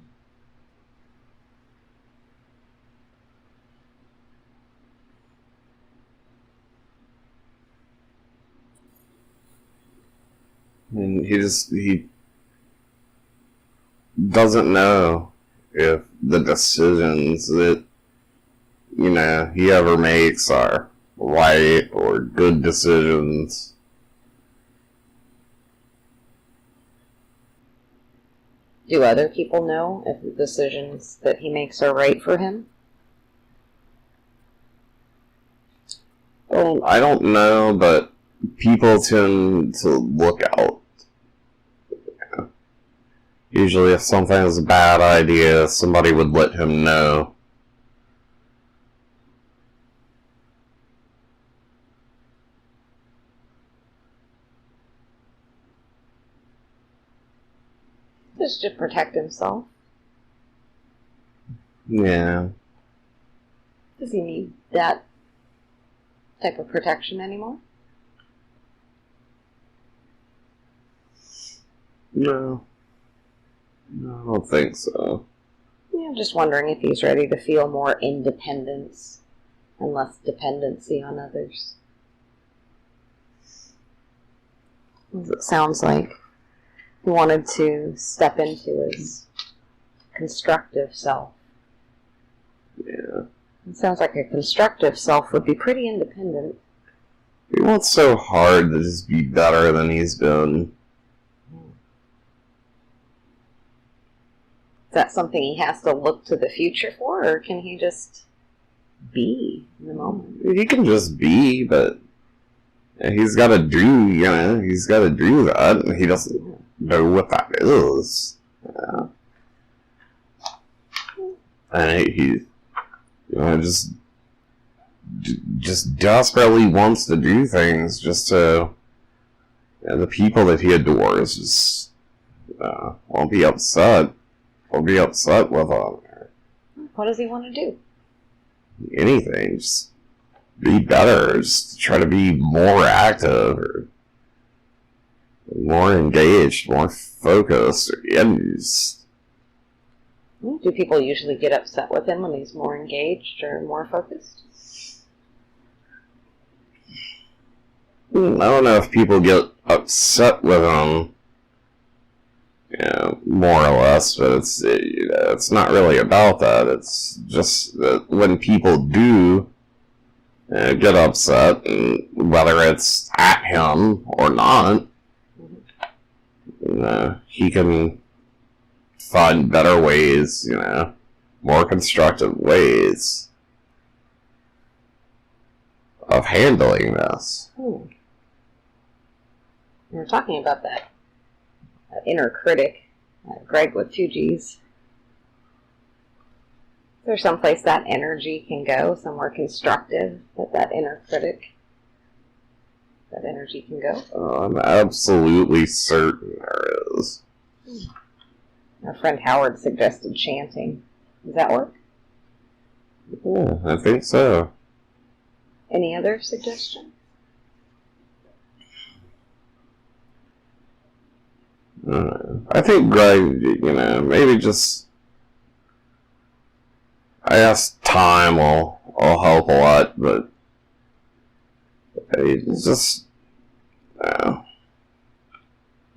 And he doesn't know if the decisions that, he ever makes are right or good decisions. Do other people know if the decisions that he makes are right for him? Well, I don't know, but people tend to look out. Usually if something is a bad idea, somebody would let him know. Just to protect himself. Yeah. Does he need that type of protection anymore? No. No, I don't think so. Yeah, I'm just wondering if he's ready to feel more independence and less dependency on others. It sounds like he wanted to step into his constructive self. Yeah. It sounds like a constructive self would be pretty independent. He wants so hard to just be better than he's been. Is that something he has to look to the future for, or can he just be in the moment? He can just be, but he's got to do, he's got to do that, and he doesn't know what that is. Yeah. And he just desperately wants to do things just to, the people that he adores just won't be upset. Will be upset with him. What does he want to do? Anything. Just be better. Just try to be more active or more engaged, more focused. Do people usually get upset with him when he's more engaged or more focused? I don't know if people get upset with him. More or less, but it's not really about that. It's just that when people do get upset, and whether it's at him or not, he can find better ways, more constructive ways of handling this. We're talking about that inner critic, Greg with 2 G's. Is there someplace that energy can go, somewhere constructive, that inner critic, that energy can go? I'm absolutely certain there is. Our friend Howard suggested chanting. Does that work? Yeah, I think so. Any other suggestions? I think Greg, maybe just, I guess time will help a lot, but it's just,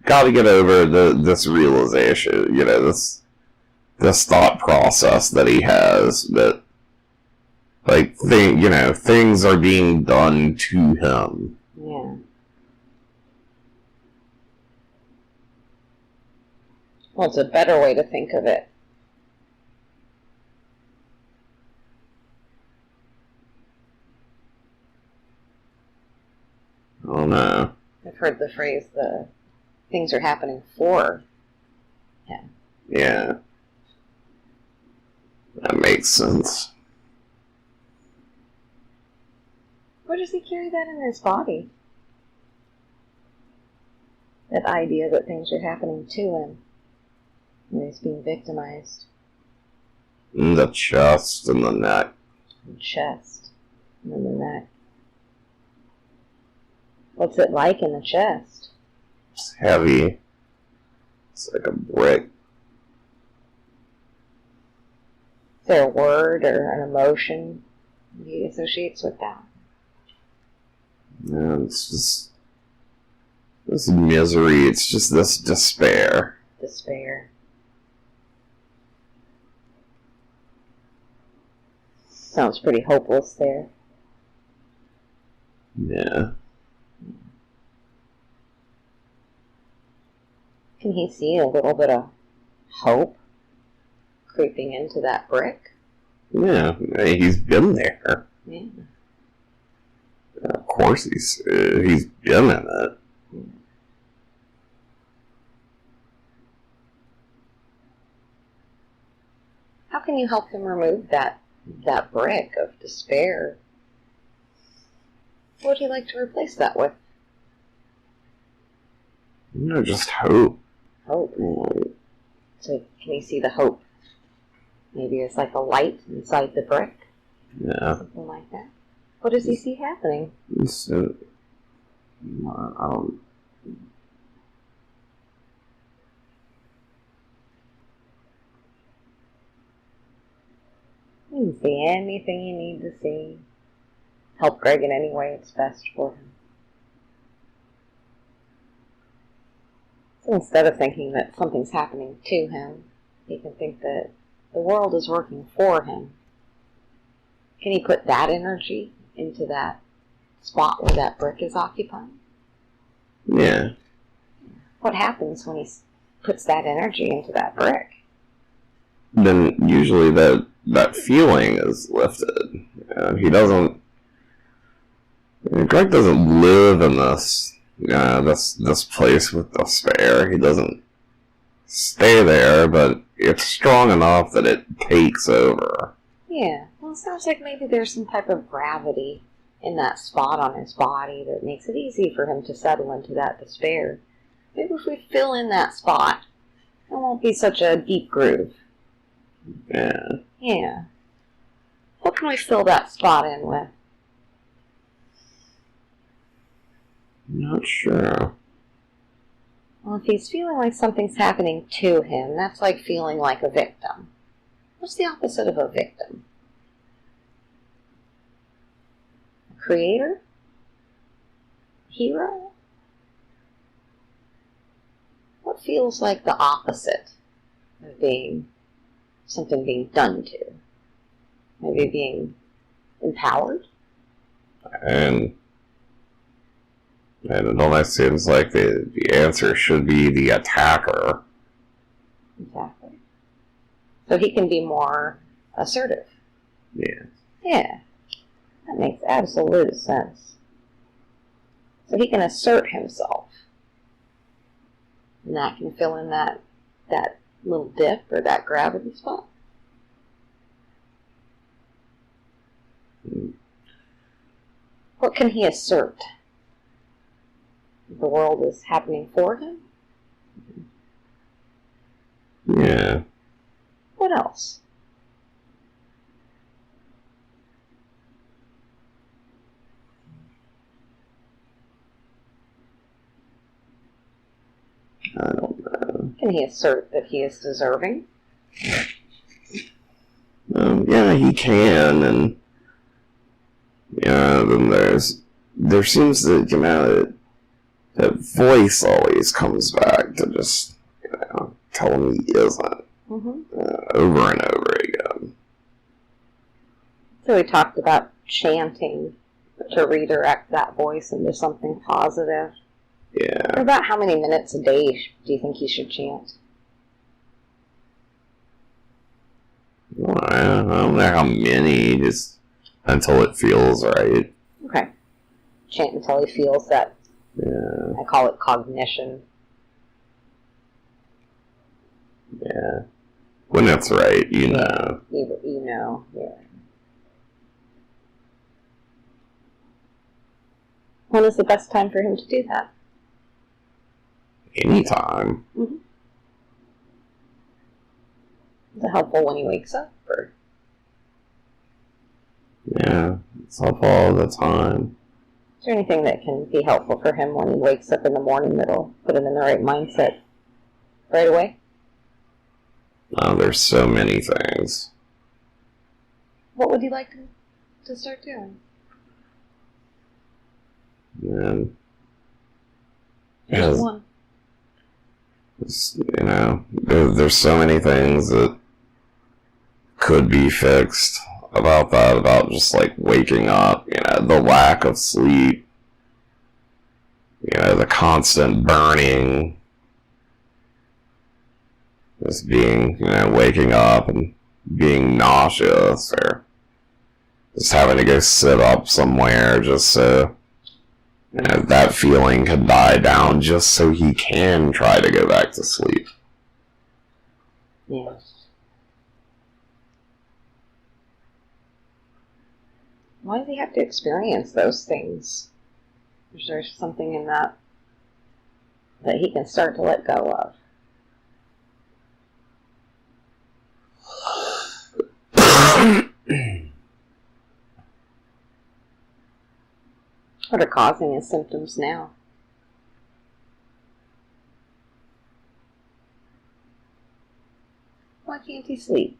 gotta get over this realization, this thought process that he has, that, things are being done to him. Yeah. Well, it's a better way to think of it. Oh no. I've heard the phrase, the things are happening for him. Yeah. That makes sense. Where does he carry that in his body? That idea that things are happening to him. And he's being victimized. In the chest and the neck. The chest. And then the neck. What's it like in the chest? It's heavy. It's like a brick. Is there a word or an emotion he associates with that? Yeah, it's just this misery. It's just this despair. Despair. Sounds pretty hopeless there. Yeah. Can he see a little bit of hope creeping into that brick? Yeah, he's been there. Yeah. Of course he's been in it. How can you help him remove that brick of despair? What would you like to replace that with? Just hope. Hope. So can you see the hope? Maybe it's like a light inside the brick? Yeah. Something like that. What does he see happening? It's, You can see anything you need to see. Help Greg in any way it's best for him. So instead of thinking that something's happening to him, he can think that the world is working for him. Can he put that energy into that spot where that brick is occupying? Yeah. What happens when he puts that energy into that brick? Then usually that feeling is lifted. Greg doesn't live in this place with despair. He doesn't stay there, but it's strong enough that it takes over. Yeah, well, it sounds like maybe there's some type of gravity in that spot on his body that makes it easy for him to settle into that despair. Maybe if we fill in that spot, it won't be such a deep groove. Yeah. Yeah. What can we fill that spot in with? I'm not sure. Well, if he's feeling like something's happening to him, that's like feeling like a victim. What's the opposite of a victim? A creator? Hero? What feels like the opposite of being something being done to? Maybe being empowered? And it almost seems like the answer should be the attacker. Exactly. So he can be more assertive. Yeah. Yeah. That makes absolute sense. So he can assert himself. And that can fill in that little dip or that gravity spot. What can he assert? The world is happening for him? Yeah. What else? I don't know. Can he assert that he is deserving? Yeah, he can, and then there seems to, that voice always comes back to just, tell him he isn't, over and over again. So we talked about chanting to redirect that voice into something positive. Yeah. About how many minutes a day do you think he should chant? I don't know how many, just until it feels right. Okay. Chant until he feels that. Yeah. I call it cognition. Yeah. When it's right, you know. You know, yeah. When is the best time for him to do that? Anytime. Mm-hmm. Is it helpful when he wakes up? Or? Yeah, it's helpful all the time. Is there anything that can be helpful for him when he wakes up in the morning that'll put him in the right mindset right away? Oh, there's so many things. What would you like to start doing? And Just one. You know, there's so many things that could be fixed about that, about just like waking up, you know, the lack of sleep, you know, the constant burning, just being, you know, waking up and being nauseous, or just having to go sit up somewhere just so, you know, that feeling could die down just so he can try to go back to sleep. Yeah. Why does he have to experience those things? Is there something in that he can start to let go of? What are causing his symptoms now? Why can't he sleep?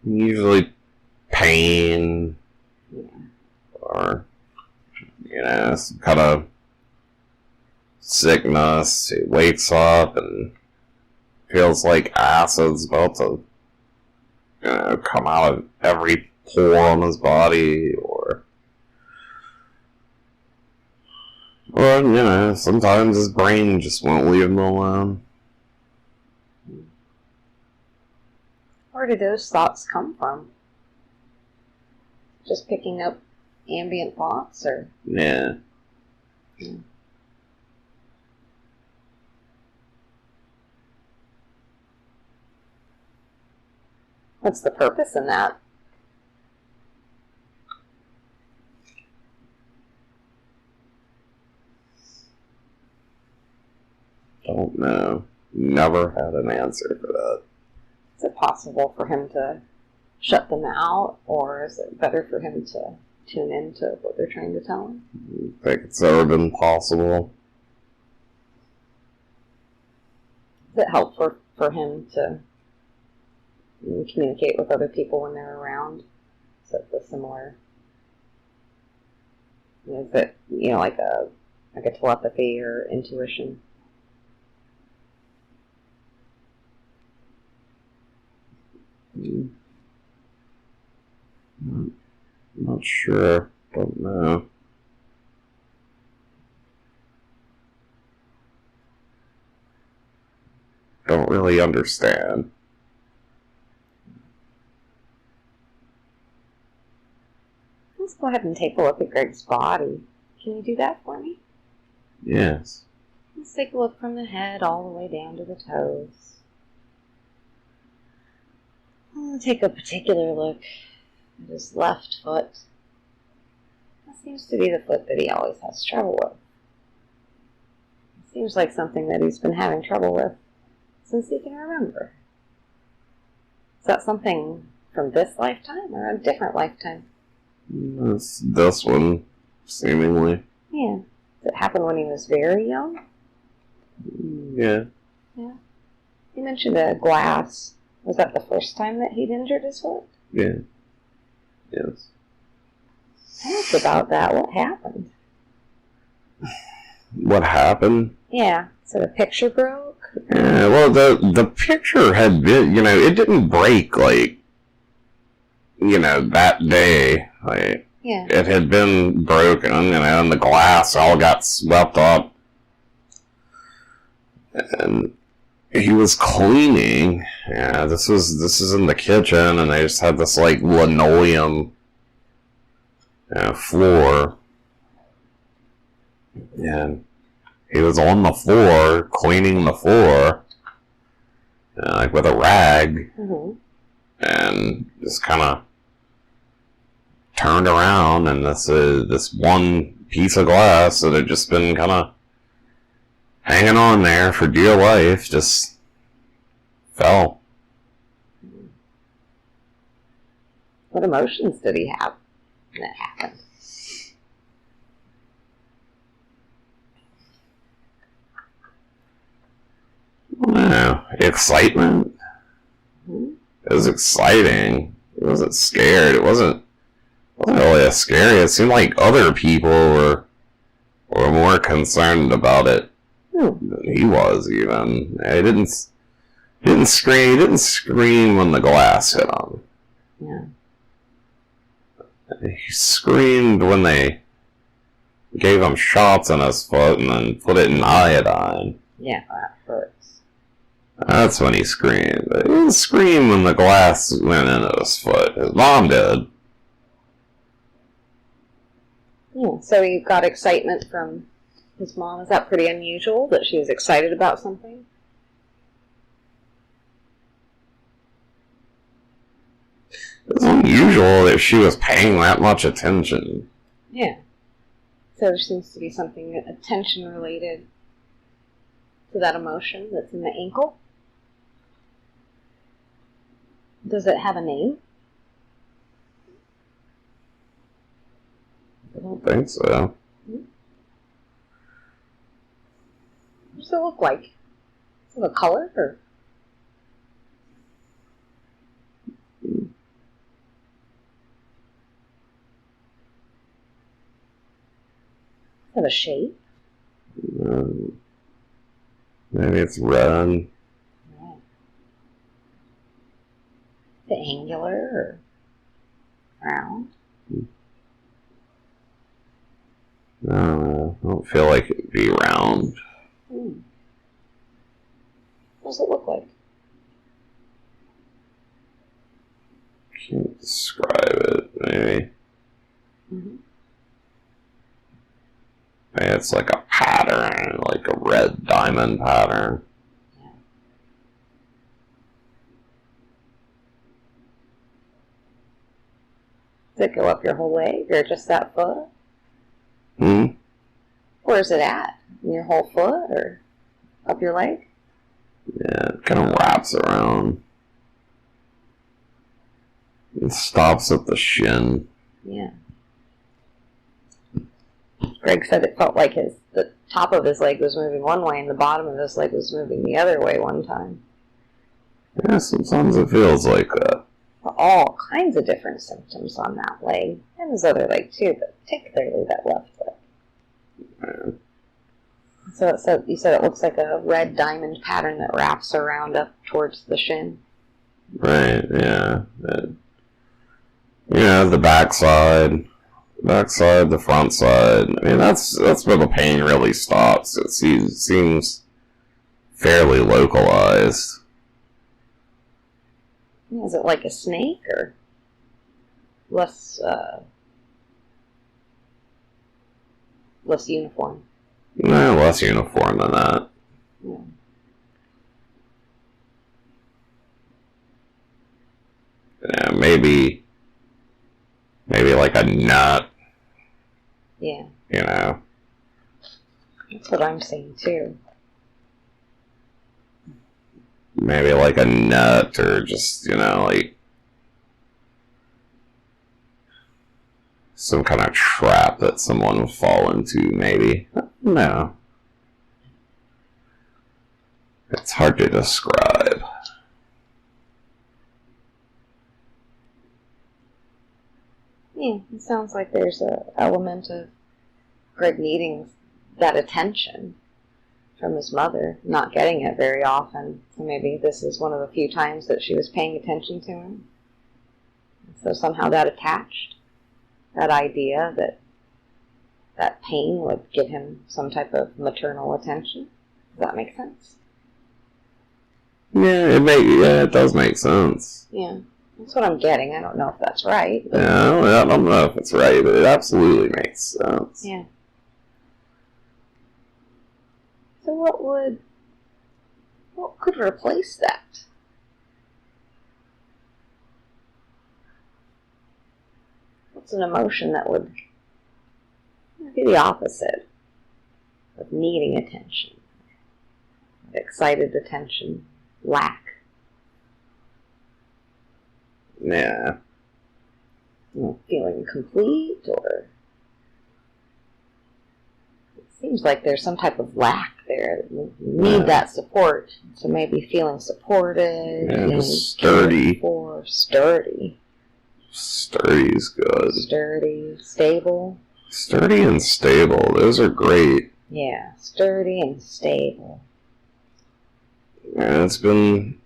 Usually pain, Yeah. or, you know, some kind of sickness. He wakes up and feels like acid's about to, you know, come out of every pore on his body, or, you know, sometimes his brain just won't leave him alone. Where do those thoughts come from? Just picking up ambient thoughts, or? Yeah. What's the purpose in that? Don't know. Never had an answer for that. Is it possible for him to shut them out, or is it better for him to tune into what they're trying to tell him? I think it's ever been possible. Does it help for him to communicate with other people when they're around? Is it the similar? Is it, you know, like a telepathy or intuition? Not sure. Don't know. Don't really understand. Let's go ahead and take a look at Greg's body. Can you do that for me? Yes. Let's take a look from the head all the way down to the toes. I'll take a particular look at his left foot. That seems to be the foot that he always has trouble with. It seems like something that he's been having trouble with since he can remember. Is that something from this lifetime or a different lifetime? It's this one, seemingly. Yeah. Did it happen when he was very young? Yeah. Yeah. You mentioned a glass. Was that the first time that he'd injured his foot? Yeah. Yes. Tell us about that. What happened? What happened? Yeah. So the picture broke? Yeah, well, the picture had been, you know, it didn't break, like, you know, that day. Like, Yeah. it had been broken, you know, and the glass all got swept up. And he was cleaning. Yeah, this is in the kitchen, and they just had this like linoleum floor, and he was on the floor cleaning the floor, like with a rag, and just kind of turned around, and this one piece of glass that had just been kind of hanging on there for dear life just fell. What emotions did he have when that happened? Wow, excitement. It was exciting. It wasn't scared. It wasn't really as scary. It seemed like other people were more concerned about it than he was. Even he didn't scream. He didn't scream when the glass hit him. Yeah. He screamed when they gave him shots in his foot and then put it in iodine. Yeah, that hurts. That's when he screamed. But he didn't scream when the glass went into his foot. His mom did. Yeah, so he got excitement from his mom. Is that pretty unusual that she was excited about something? It's unusual that she was paying that much attention. Yeah. So there seems to be something attention related to that emotion that's in the ankle. Does it have a name? I don't think so. What does it look like? Is it a color or? Does it have a shape? Maybe it's red. Yeah. Is it angular or round? I don't know. I don't feel like it'd be round. What does it look like? Can't describe it, maybe. Maybe it's like a pattern, like a red diamond pattern. Yeah. Does it go up your whole leg or just that foot? Where is it at? In your whole foot or up your leg? Yeah, it kind of wraps around. It stops at the shin. Yeah. Greg said it felt like the top of his leg was moving one way and the bottom of his leg was moving the other way one time. Yeah, sometimes it feels like that. All kinds of different symptoms on that leg, and his other leg too, but particularly that left leg. Yeah. So you said it looks like a red diamond pattern that wraps around up towards the shin. Right, yeah. The backside, the front side. I mean, that's where the pain really stops. It seems fairly localized. Is it like a snake or less uniform? No, less uniform than that. Yeah. Yeah, maybe like a nut. Yeah. That's what I'm saying too. Maybe like a nut or just, like some kind of trap that someone would fall into, maybe. No. It's hard to describe. Yeah, it sounds like there's an element of Greg needing that attention from his mother, not getting it very often. So maybe this is one of the few times that she was paying attention to him. So somehow that attached, that idea that pain would give him some type of maternal attention. Does that make sense? Yeah, it does make sense. Yeah, that's what I'm getting. I don't know if that's right. Yeah, I don't know if it's right, but it absolutely makes sense. Yeah. So what could replace that? What's an emotion that would be the opposite of needing attention, of excited attention, lack? Yeah. Feeling complete, or it seems like there's some type of lack there. You need that support, so maybe feeling supported, feeling sturdy. Sturdy. Sturdy's good. Sturdy, stable. Sturdy and stable, those are great. Yeah, sturdy and stable. Yeah, it's been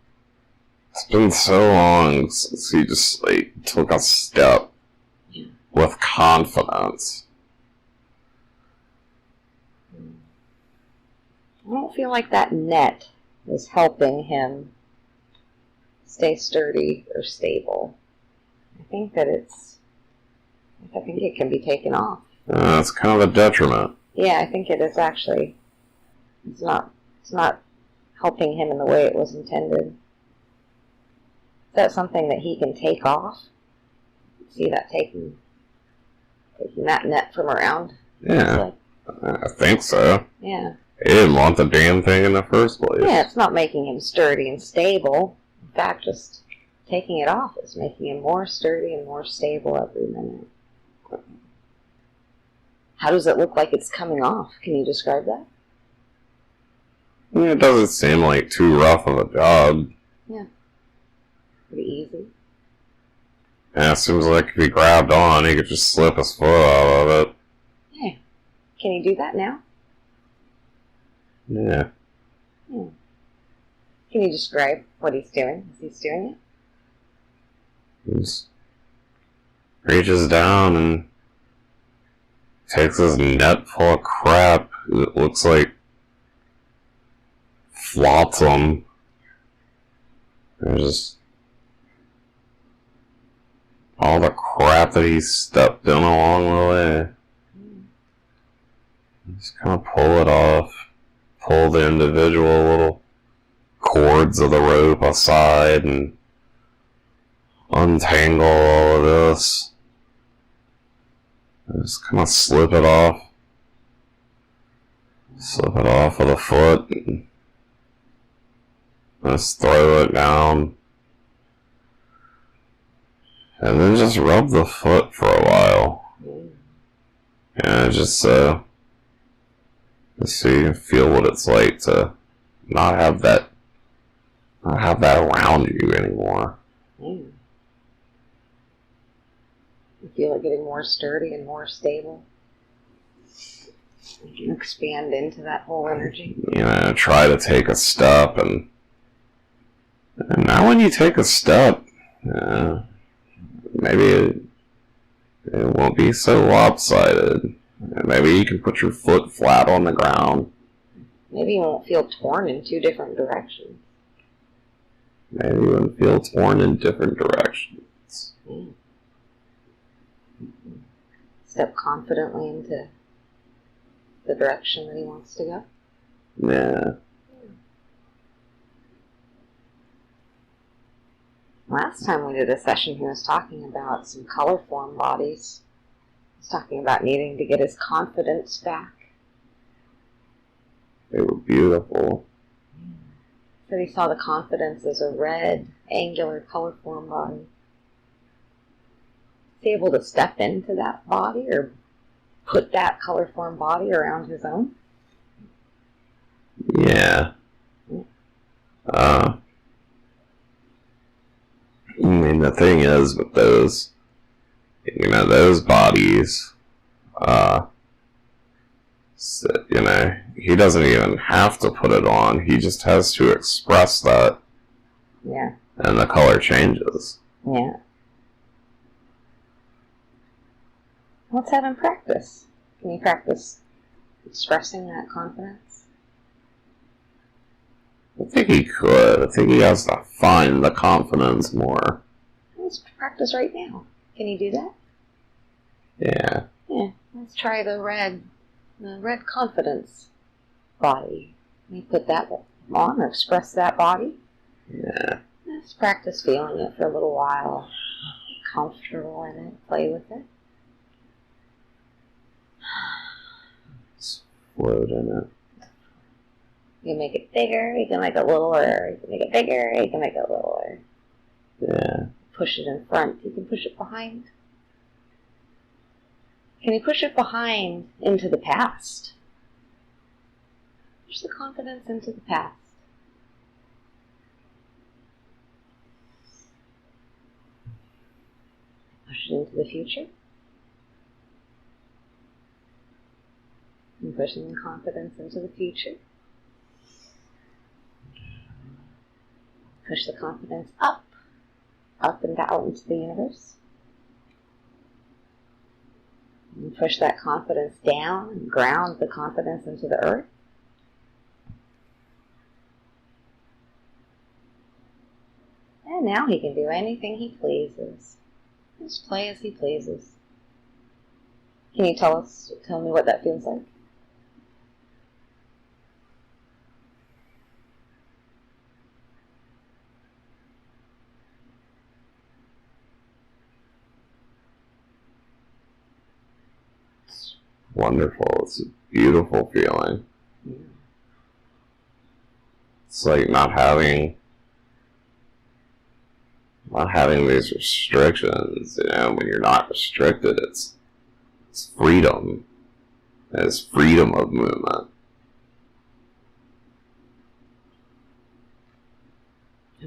so long since he just took a step with confidence. I don't feel like that net is helping him stay sturdy or stable. I think it can be taken off. It's kind of a detriment. Yeah, I think it is actually. It's not helping him in the way it was intended. Is that something that he can take off? See that taking that net from around? Yeah, I think so. Yeah. He didn't want the damn thing in the first place. Yeah, it's not making him sturdy and stable. In fact, just taking it off is making him more sturdy and more stable every minute. How does it look like it's coming off? Can you describe that? It doesn't seem like too rough of a job. Yeah. Pretty easy. Yeah, it seems like if he grabbed on, he could just slip his foot out of it. Yeah. Can he do that now? Yeah. Hmm. Can you describe what he's doing as he's doing it? He just reaches down and takes his net full of crap. It looks like flotsam. And just all the crap that he stepped in along the way. Just kind of pull it off. Pull the individual little cords of the rope aside and untangle all of this. Just kind of slip it off. Slip it off of the foot and just throw it down. And then just rub the foot for a while. And just so you can feel what it's like to not have that around you anymore. You feel it getting more sturdy and more stable? You can expand into that whole energy. Try to take a step, and now when you take a step, maybe it won't be so lopsided. Maybe you can put your foot flat on the ground. Maybe you won't feel torn in two different directions. Maybe you won't feel torn in different directions. Step confidently into the direction that he wants to go. Yeah. Last time we did a session, he was talking about some color form bodies. He was talking about needing to get his confidence back. They were beautiful. So he saw the confidence as a red, angular color form body. Is he able to step into that body or put that color form body around his own? Yeah. The thing is with those bodies, he doesn't even have to put it on. He just has to express that. Yeah. And the color changes. Yeah. Let's have him practice. Can you practice expressing that confidence? I think he could. I think he has to find the confidence more. Let's practice right now. Can you do that? Yeah. Yeah. Let's try the red confidence body. Can you put that on or express that body? Yeah. Let's practice feeling it for a little while. Get comfortable in it. Play with it. Just float in it. You can make it bigger, you can make it littler, you can make it bigger, you can make it littler. Yeah. Push it in front, you can push it behind. Can you push it behind into the past? Push the confidence into the past. Push it into the future. And pushing the confidence into the future. Push the confidence up and out into the universe. And push that confidence down and ground the confidence into the earth. And now he can do anything he pleases. Just play as he pleases. Can you tell me what that feels like? Wonderful. It's a beautiful feeling. Yeah. It's like not having these restrictions. You know, when you're not restricted, it's freedom. It's freedom of movement.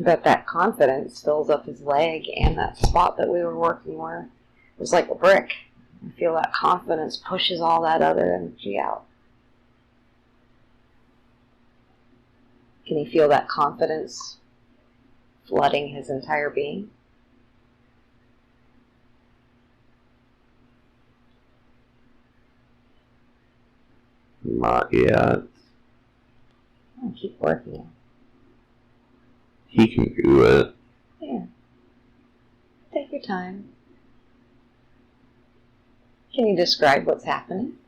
But that confidence fills up his leg, and that spot that we were working where it was like a brick. I feel that confidence pushes all that other energy out. Can you feel that confidence flooding his entire being? Not yet. I'll keep working it. He can do it. Yeah. Take your time. Can you describe what's happening?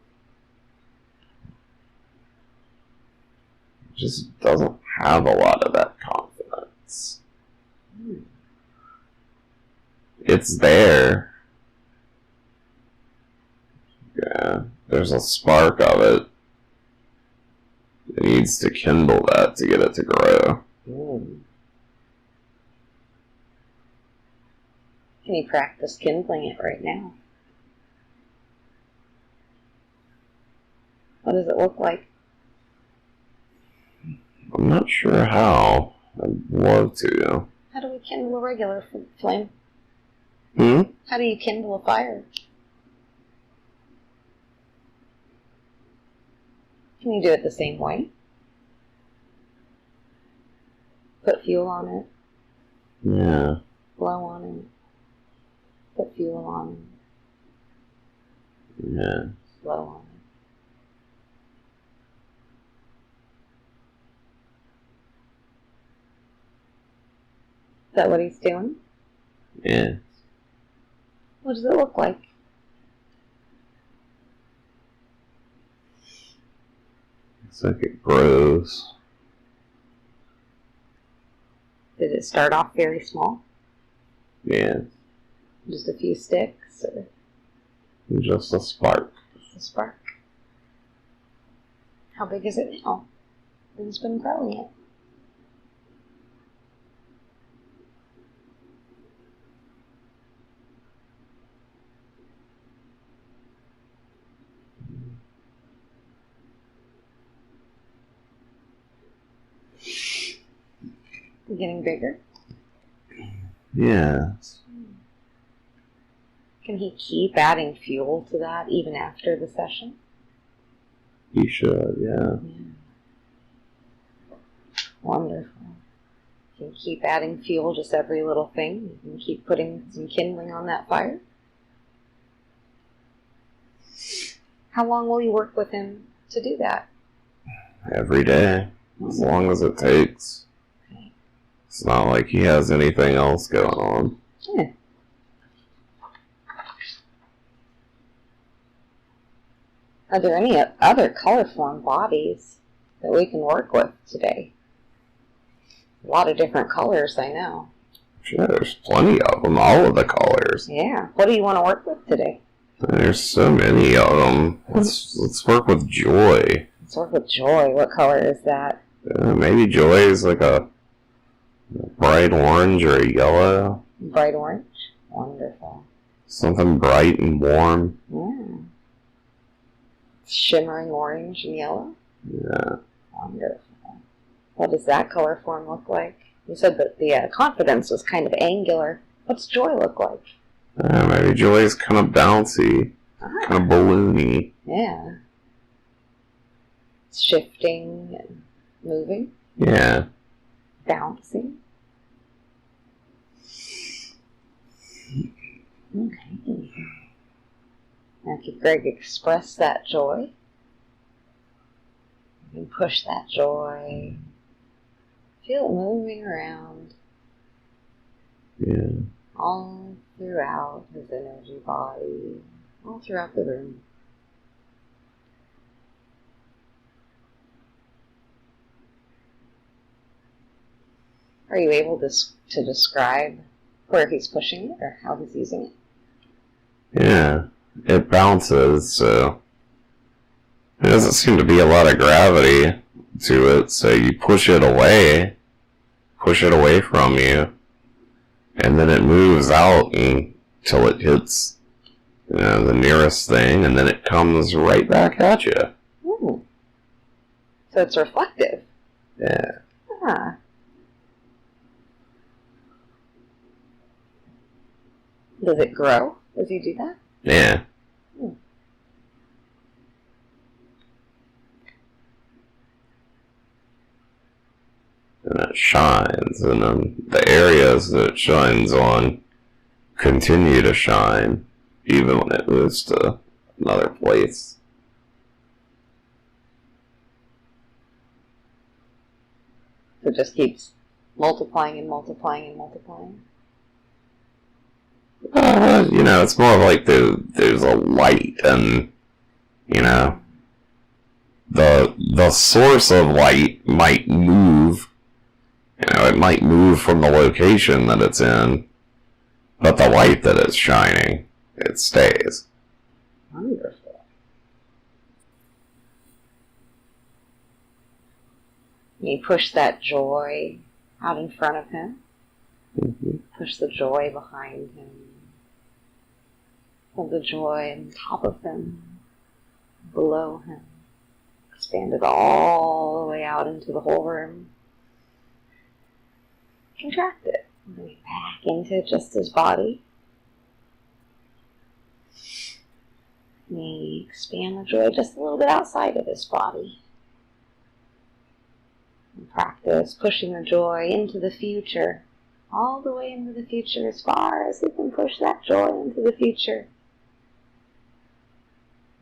Just doesn't have a lot of that confidence. It's there. Yeah, there's a spark of it. It needs to kindle that to get it to grow. Can you practice kindling it right now? What does it look like? I'm not sure how. I'd love to. How do we kindle a regular flame? Hmm? How do you kindle a fire? Can you do it the same way? Put fuel on it. Yeah. Blow on it. Put fuel on it. Yeah. Blow on it. Is that what he's doing? Yeah. What does it look like? It's like it grows. Did it start off very small? Yeah. Just a few sticks or Just a spark. just a spark? How big is it now? Who's been growing it? Getting bigger? Yeah. Can he keep adding fuel to that even after the session? He should, yeah. Wonderful. You can keep adding fuel, just every little thing. You can keep putting some kindling on that fire. How long will you work with him to do that? Every day. As long as it takes. Okay. It's not like he has anything else going on. Yeah. Are there any other color-form bodies that we can work with today? A lot of different colors, I know. Sure, there's plenty of them, all of the colors. Yeah. What do you want to work with today? There's so many of them. Let's work with joy. Let's work with joy. What color is that? Maybe joy is like a bright orange or a yellow. Bright orange? Wonderful. Something bright and warm. Yeah. Shimmering orange and yellow? Yeah. Wonderful. What does that color form look like? You said that the confidence was kind of angular. What's joy look like? Maybe joy is kind of bouncy, kind of balloony. Yeah. It's shifting and moving. Yeah. Bouncing. Okay. Now, could Greg express that joy? You can push that joy. Feel it moving around. Yeah. All throughout his energy body. All throughout the room. Are you able to describe where he's pushing it or how he's using it? Yeah. It bounces, so there doesn't seem to be a lot of gravity to it, so you push it away from you, and then it moves out until it hits the nearest thing, and then it comes right back at you. Ooh. So it's reflective. Yeah. Ah. Does it grow as you do that? Yeah. And it shines, and then the areas that it shines on continue to shine, even when it moves to another place. So it just keeps multiplying and multiplying and multiplying? It's more like there's a light, and, the source of light might move. It might move from the location that it's in, but the light that it's shining, it stays. Wonderful. You push that joy out in front of him. Mm-hmm. Push the joy behind him. Hold the joy on top of him, below him. Expand it all the way out into the whole room. Contract it. Bring it back into just his body. Maybe expand the joy just a little bit outside of his body. And practice pushing the joy into the future. All the way into the future, as far as he can push that joy into the future.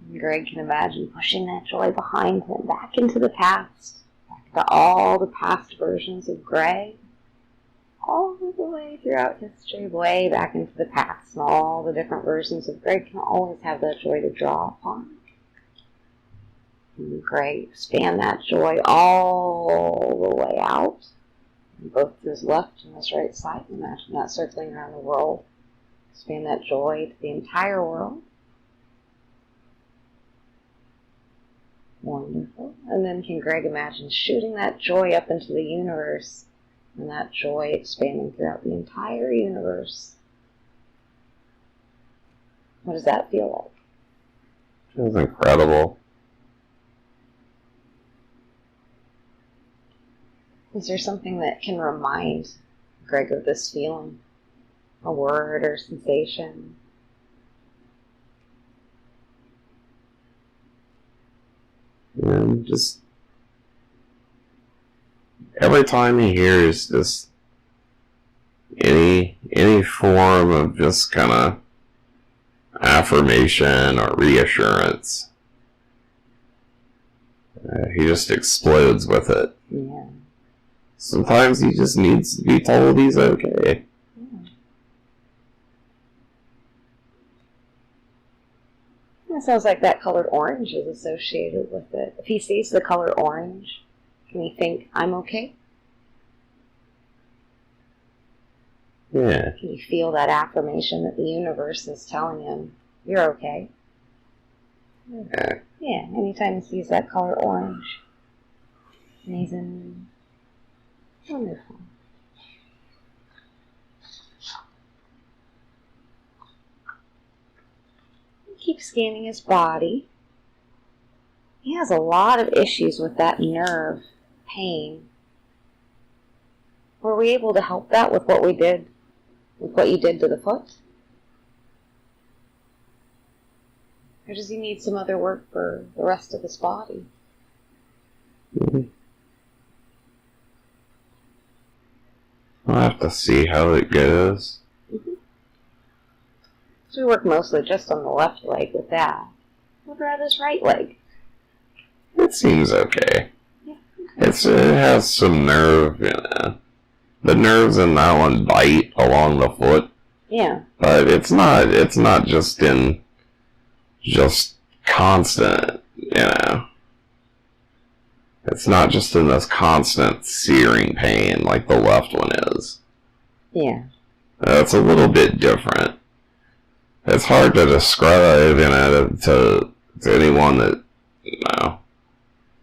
And Greg can imagine pushing that joy behind him, back into the past. Back to all the past versions of Greg. All the way throughout history, way back into the past, and all the different versions of Greg can always have that joy to draw upon. And Greg, expand that joy all the way out, both his left and his right side. Imagine that circling around the world. Expand that joy to the entire world. Wonderful. And then can Greg imagine shooting that joy up into the universe, and that joy expanding throughout the entire universe. What does that feel like? Feels incredible. Is there something that can remind Greg of this feeling? A word or sensation? And just every time he hears just any form of just kind of affirmation or reassurance, he just explodes with it. Yeah. Sometimes he just needs to be told he's okay. Yeah. It sounds like that color orange is associated with it. If he sees the color orange, can he think, I'm okay? Yeah. Can he feel that affirmation that the universe is telling him, you're okay? Yeah. Yeah, anytime he sees that color orange. Amazing. Wonderful. Keep scanning his body. He has a lot of issues with that nerve pain. Were we able to help that with what we did, with what you did to the foot? Or does he need some other work for the rest of his body? Mm-hmm. I'll have to see how it goes. Mm-hmm. So we work mostly just on the left leg with that. What about his right leg? It seems okay. Yeah. Okay. It has some nerve, The nerves in that one bite along the foot. Yeah. But it's not just constant, It's not just in this constant searing pain like the left one is. Yeah. It's a little bit different. It's hard to describe, to anyone that,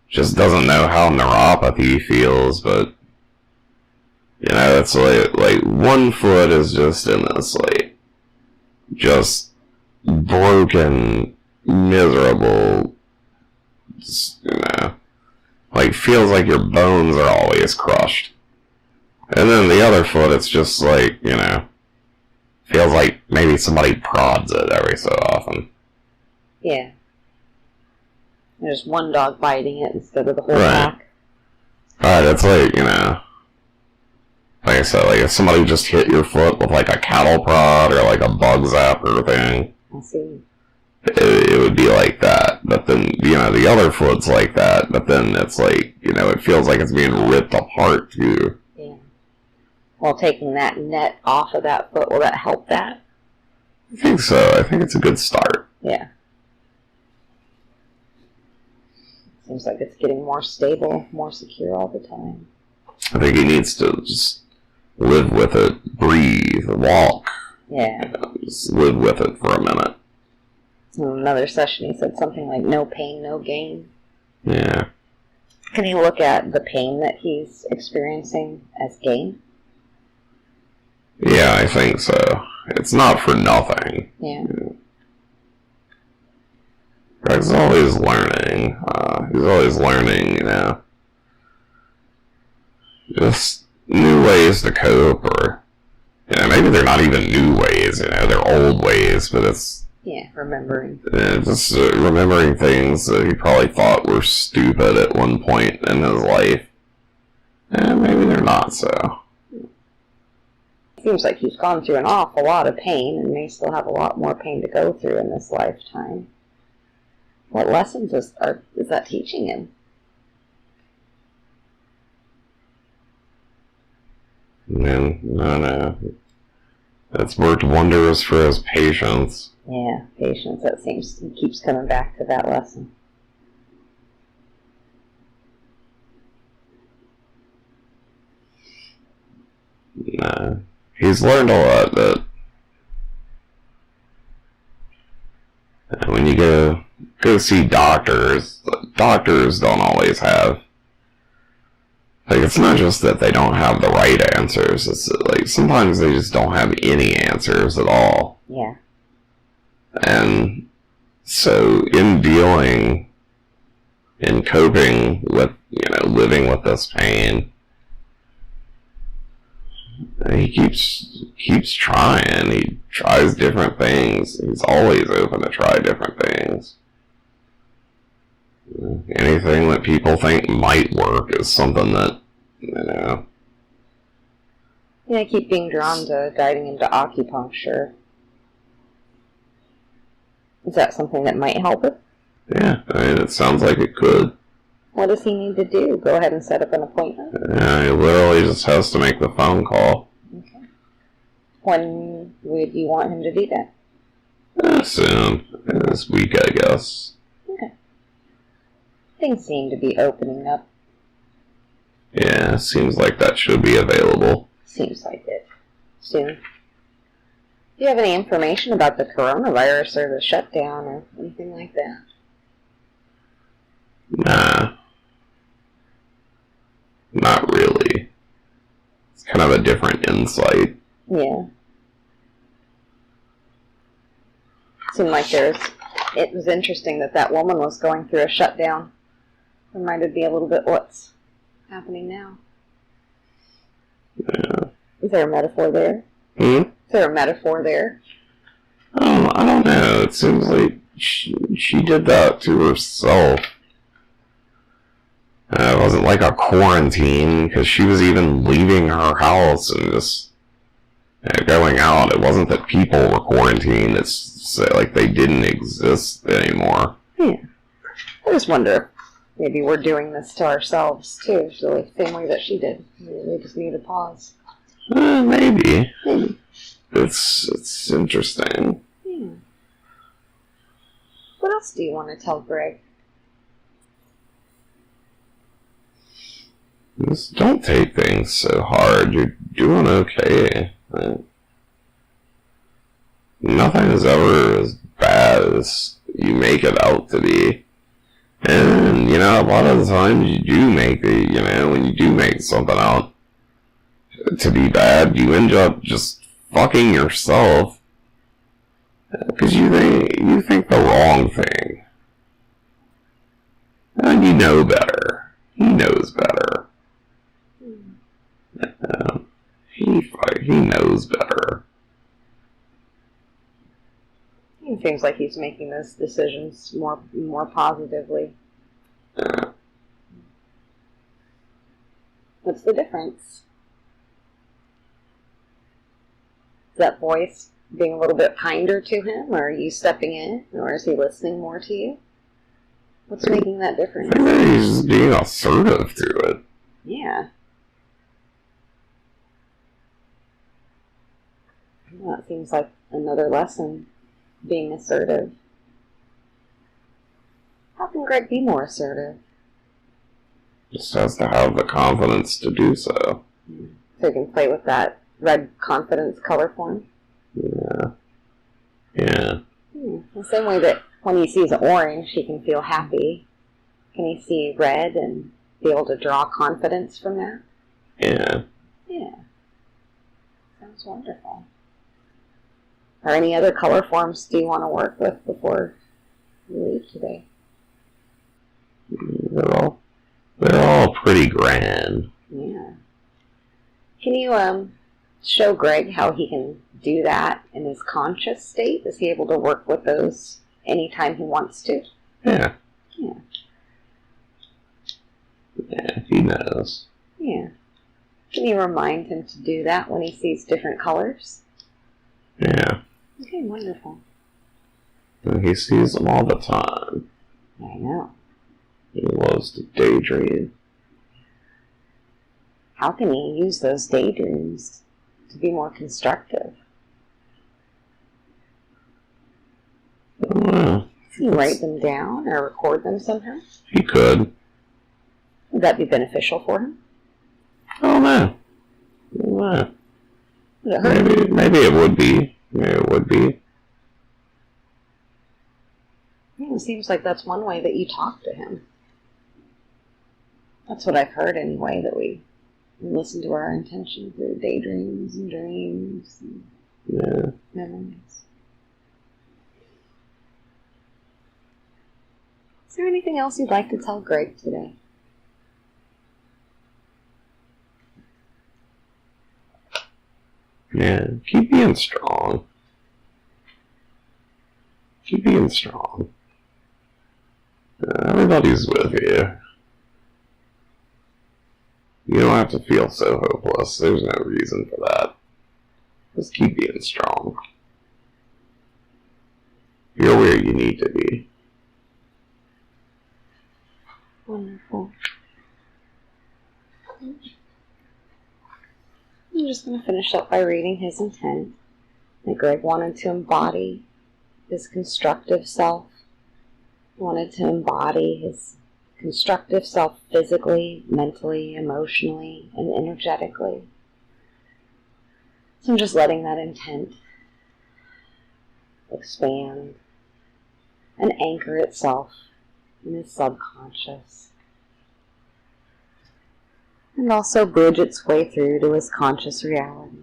just doesn't know how neuropathy feels, but, it's like one foot is just in this, just broken, miserable, feels like your bones are always crushed. And then the other foot, it's just feels like maybe somebody prods it every so often. Yeah. There's one dog biting it instead of the whole Right. pack. Right, it's like I said, if somebody just hit your foot with a cattle prod or a bug zapper thing. I see. It would be like that. But then, the other foot's like that, but then it's it feels like it's being ripped apart too. Yeah. Well, taking that net off of that foot, will that help that? I think so. I think it's a good start. Yeah. Seems like it's getting more stable, more secure all the time. I think he needs to just live with it, breathe, walk. Yeah. Just live with it for a minute. In another session, he said something like, no pain, no gain. Yeah. Can he look at the pain that he's experiencing as gain? Yeah, I think so. It's not for nothing. Yeah. Greg's always learning. He's always learning, just new ways to cope, or, maybe they're not even new ways, they're old ways, but it's... Yeah, remembering. Just remembering things that he probably thought were stupid at one point in his life. Maybe they're not so. Seems like he's gone through an awful lot of pain and may still have a lot more pain to go through in this lifetime. What lessons is that teaching him? Man, no. It's worked wonders for his patience. Yeah, patience. That seems he keeps coming back to that lesson. Nah. He's learned a lot that when you go see doctors don't always have... it's not just that they don't have the right answers, it's sometimes they just don't have any answers at all. Yeah. And so in dealing, in coping with, living with this pain, he keeps trying. He tries different things. He's always open to try different things. Anything that people think might work is something that, Yeah, I keep being drawn to guiding into acupuncture. Is that something that might help it? Yeah, it sounds like it could. What does he need to do? Go ahead and set up an appointment? He literally just has to make the phone call. Okay. When would you want him to do that? Soon. This week, I guess. Okay. Things seem to be opening up. Yeah, seems like that should be available. Seems like it. Soon. Do you have any information about the coronavirus or the shutdown or anything like that? Nah. Not really. It's kind of a different insight. Yeah. Seemed like it was interesting that woman was going through a shutdown. Reminded me a little bit what's happening now. Yeah. Is there a metaphor there? Hmm? Is there a metaphor there? I don't know. It seems like she did that to herself. It wasn't like a quarantine, because she was even leaving her house and just going out. It wasn't that people were quarantined. It's like they didn't exist anymore. Yeah. I just wonder if maybe we're doing this to ourselves, too, the same way that she did. We just need a pause. Maybe. It's interesting. Yeah. What else do you want to tell Greg? Just don't take things so hard. You're doing okay. Nothing is ever as bad as you make it out to be. And, a lot of the times you do make it, when you do make something out to be bad, you end up just fucking yourself. Because you think the wrong thing. And you know better. He knows better. He knows better. It seems like he's making those decisions more positively. What's the difference? Is that voice being a little bit kinder to him, or are you stepping in, or is he listening more to you? What's making that difference? I think he's just being assertive to it. Yeah. Well, that seems like another lesson, being assertive. How can Greg be more assertive? Just has to have the confidence to do so. So he can play with that red confidence color form? Yeah. The same way that when he sees orange, he can feel happy. Can he see red and be able to draw confidence from that? Yeah. Sounds wonderful. Are any other color forms do you want to work with before you leave today? They're all pretty grand. Yeah. Can you show Greg how he can do that in his conscious state? Is he able to work with those anytime he wants to? Yeah. Yeah. Yeah, he knows. Yeah. Can you remind him to do that when he sees different colors? Yeah. Okay, wonderful. And he sees them all the time. I know. He loves to daydream. How can he use those daydreams to be more constructive? Can you write them down or record them somehow? He could. Would that be beneficial for him? Oh, no. Would it hurt? Maybe it would be. Maybe it would be. It seems like that's one way that you talk to him. That's what I've heard anyway, that we listen to our intention through daydreams and dreams and memories. Is there anything else you'd like to tell Greg today? Yeah, keep being strong. Keep being strong. Everybody's with you. You don't have to feel so hopeless. There's no reason for that. Just keep being strong. You're where you need to be. Wonderful. just going to finish up by reading his intent. That Greg wanted to embody his constructive self. Wanted to embody his constructive self physically, mentally, emotionally, and energetically. So I'm just letting that intent expand and anchor itself in his subconscious. And also bridge its way through to his conscious reality.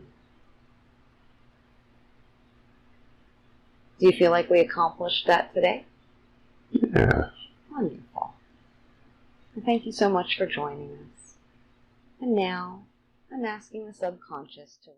Do you feel like we accomplished that today? Yeah. Wonderful. And thank you so much for joining us. And now, I'm asking the subconscious to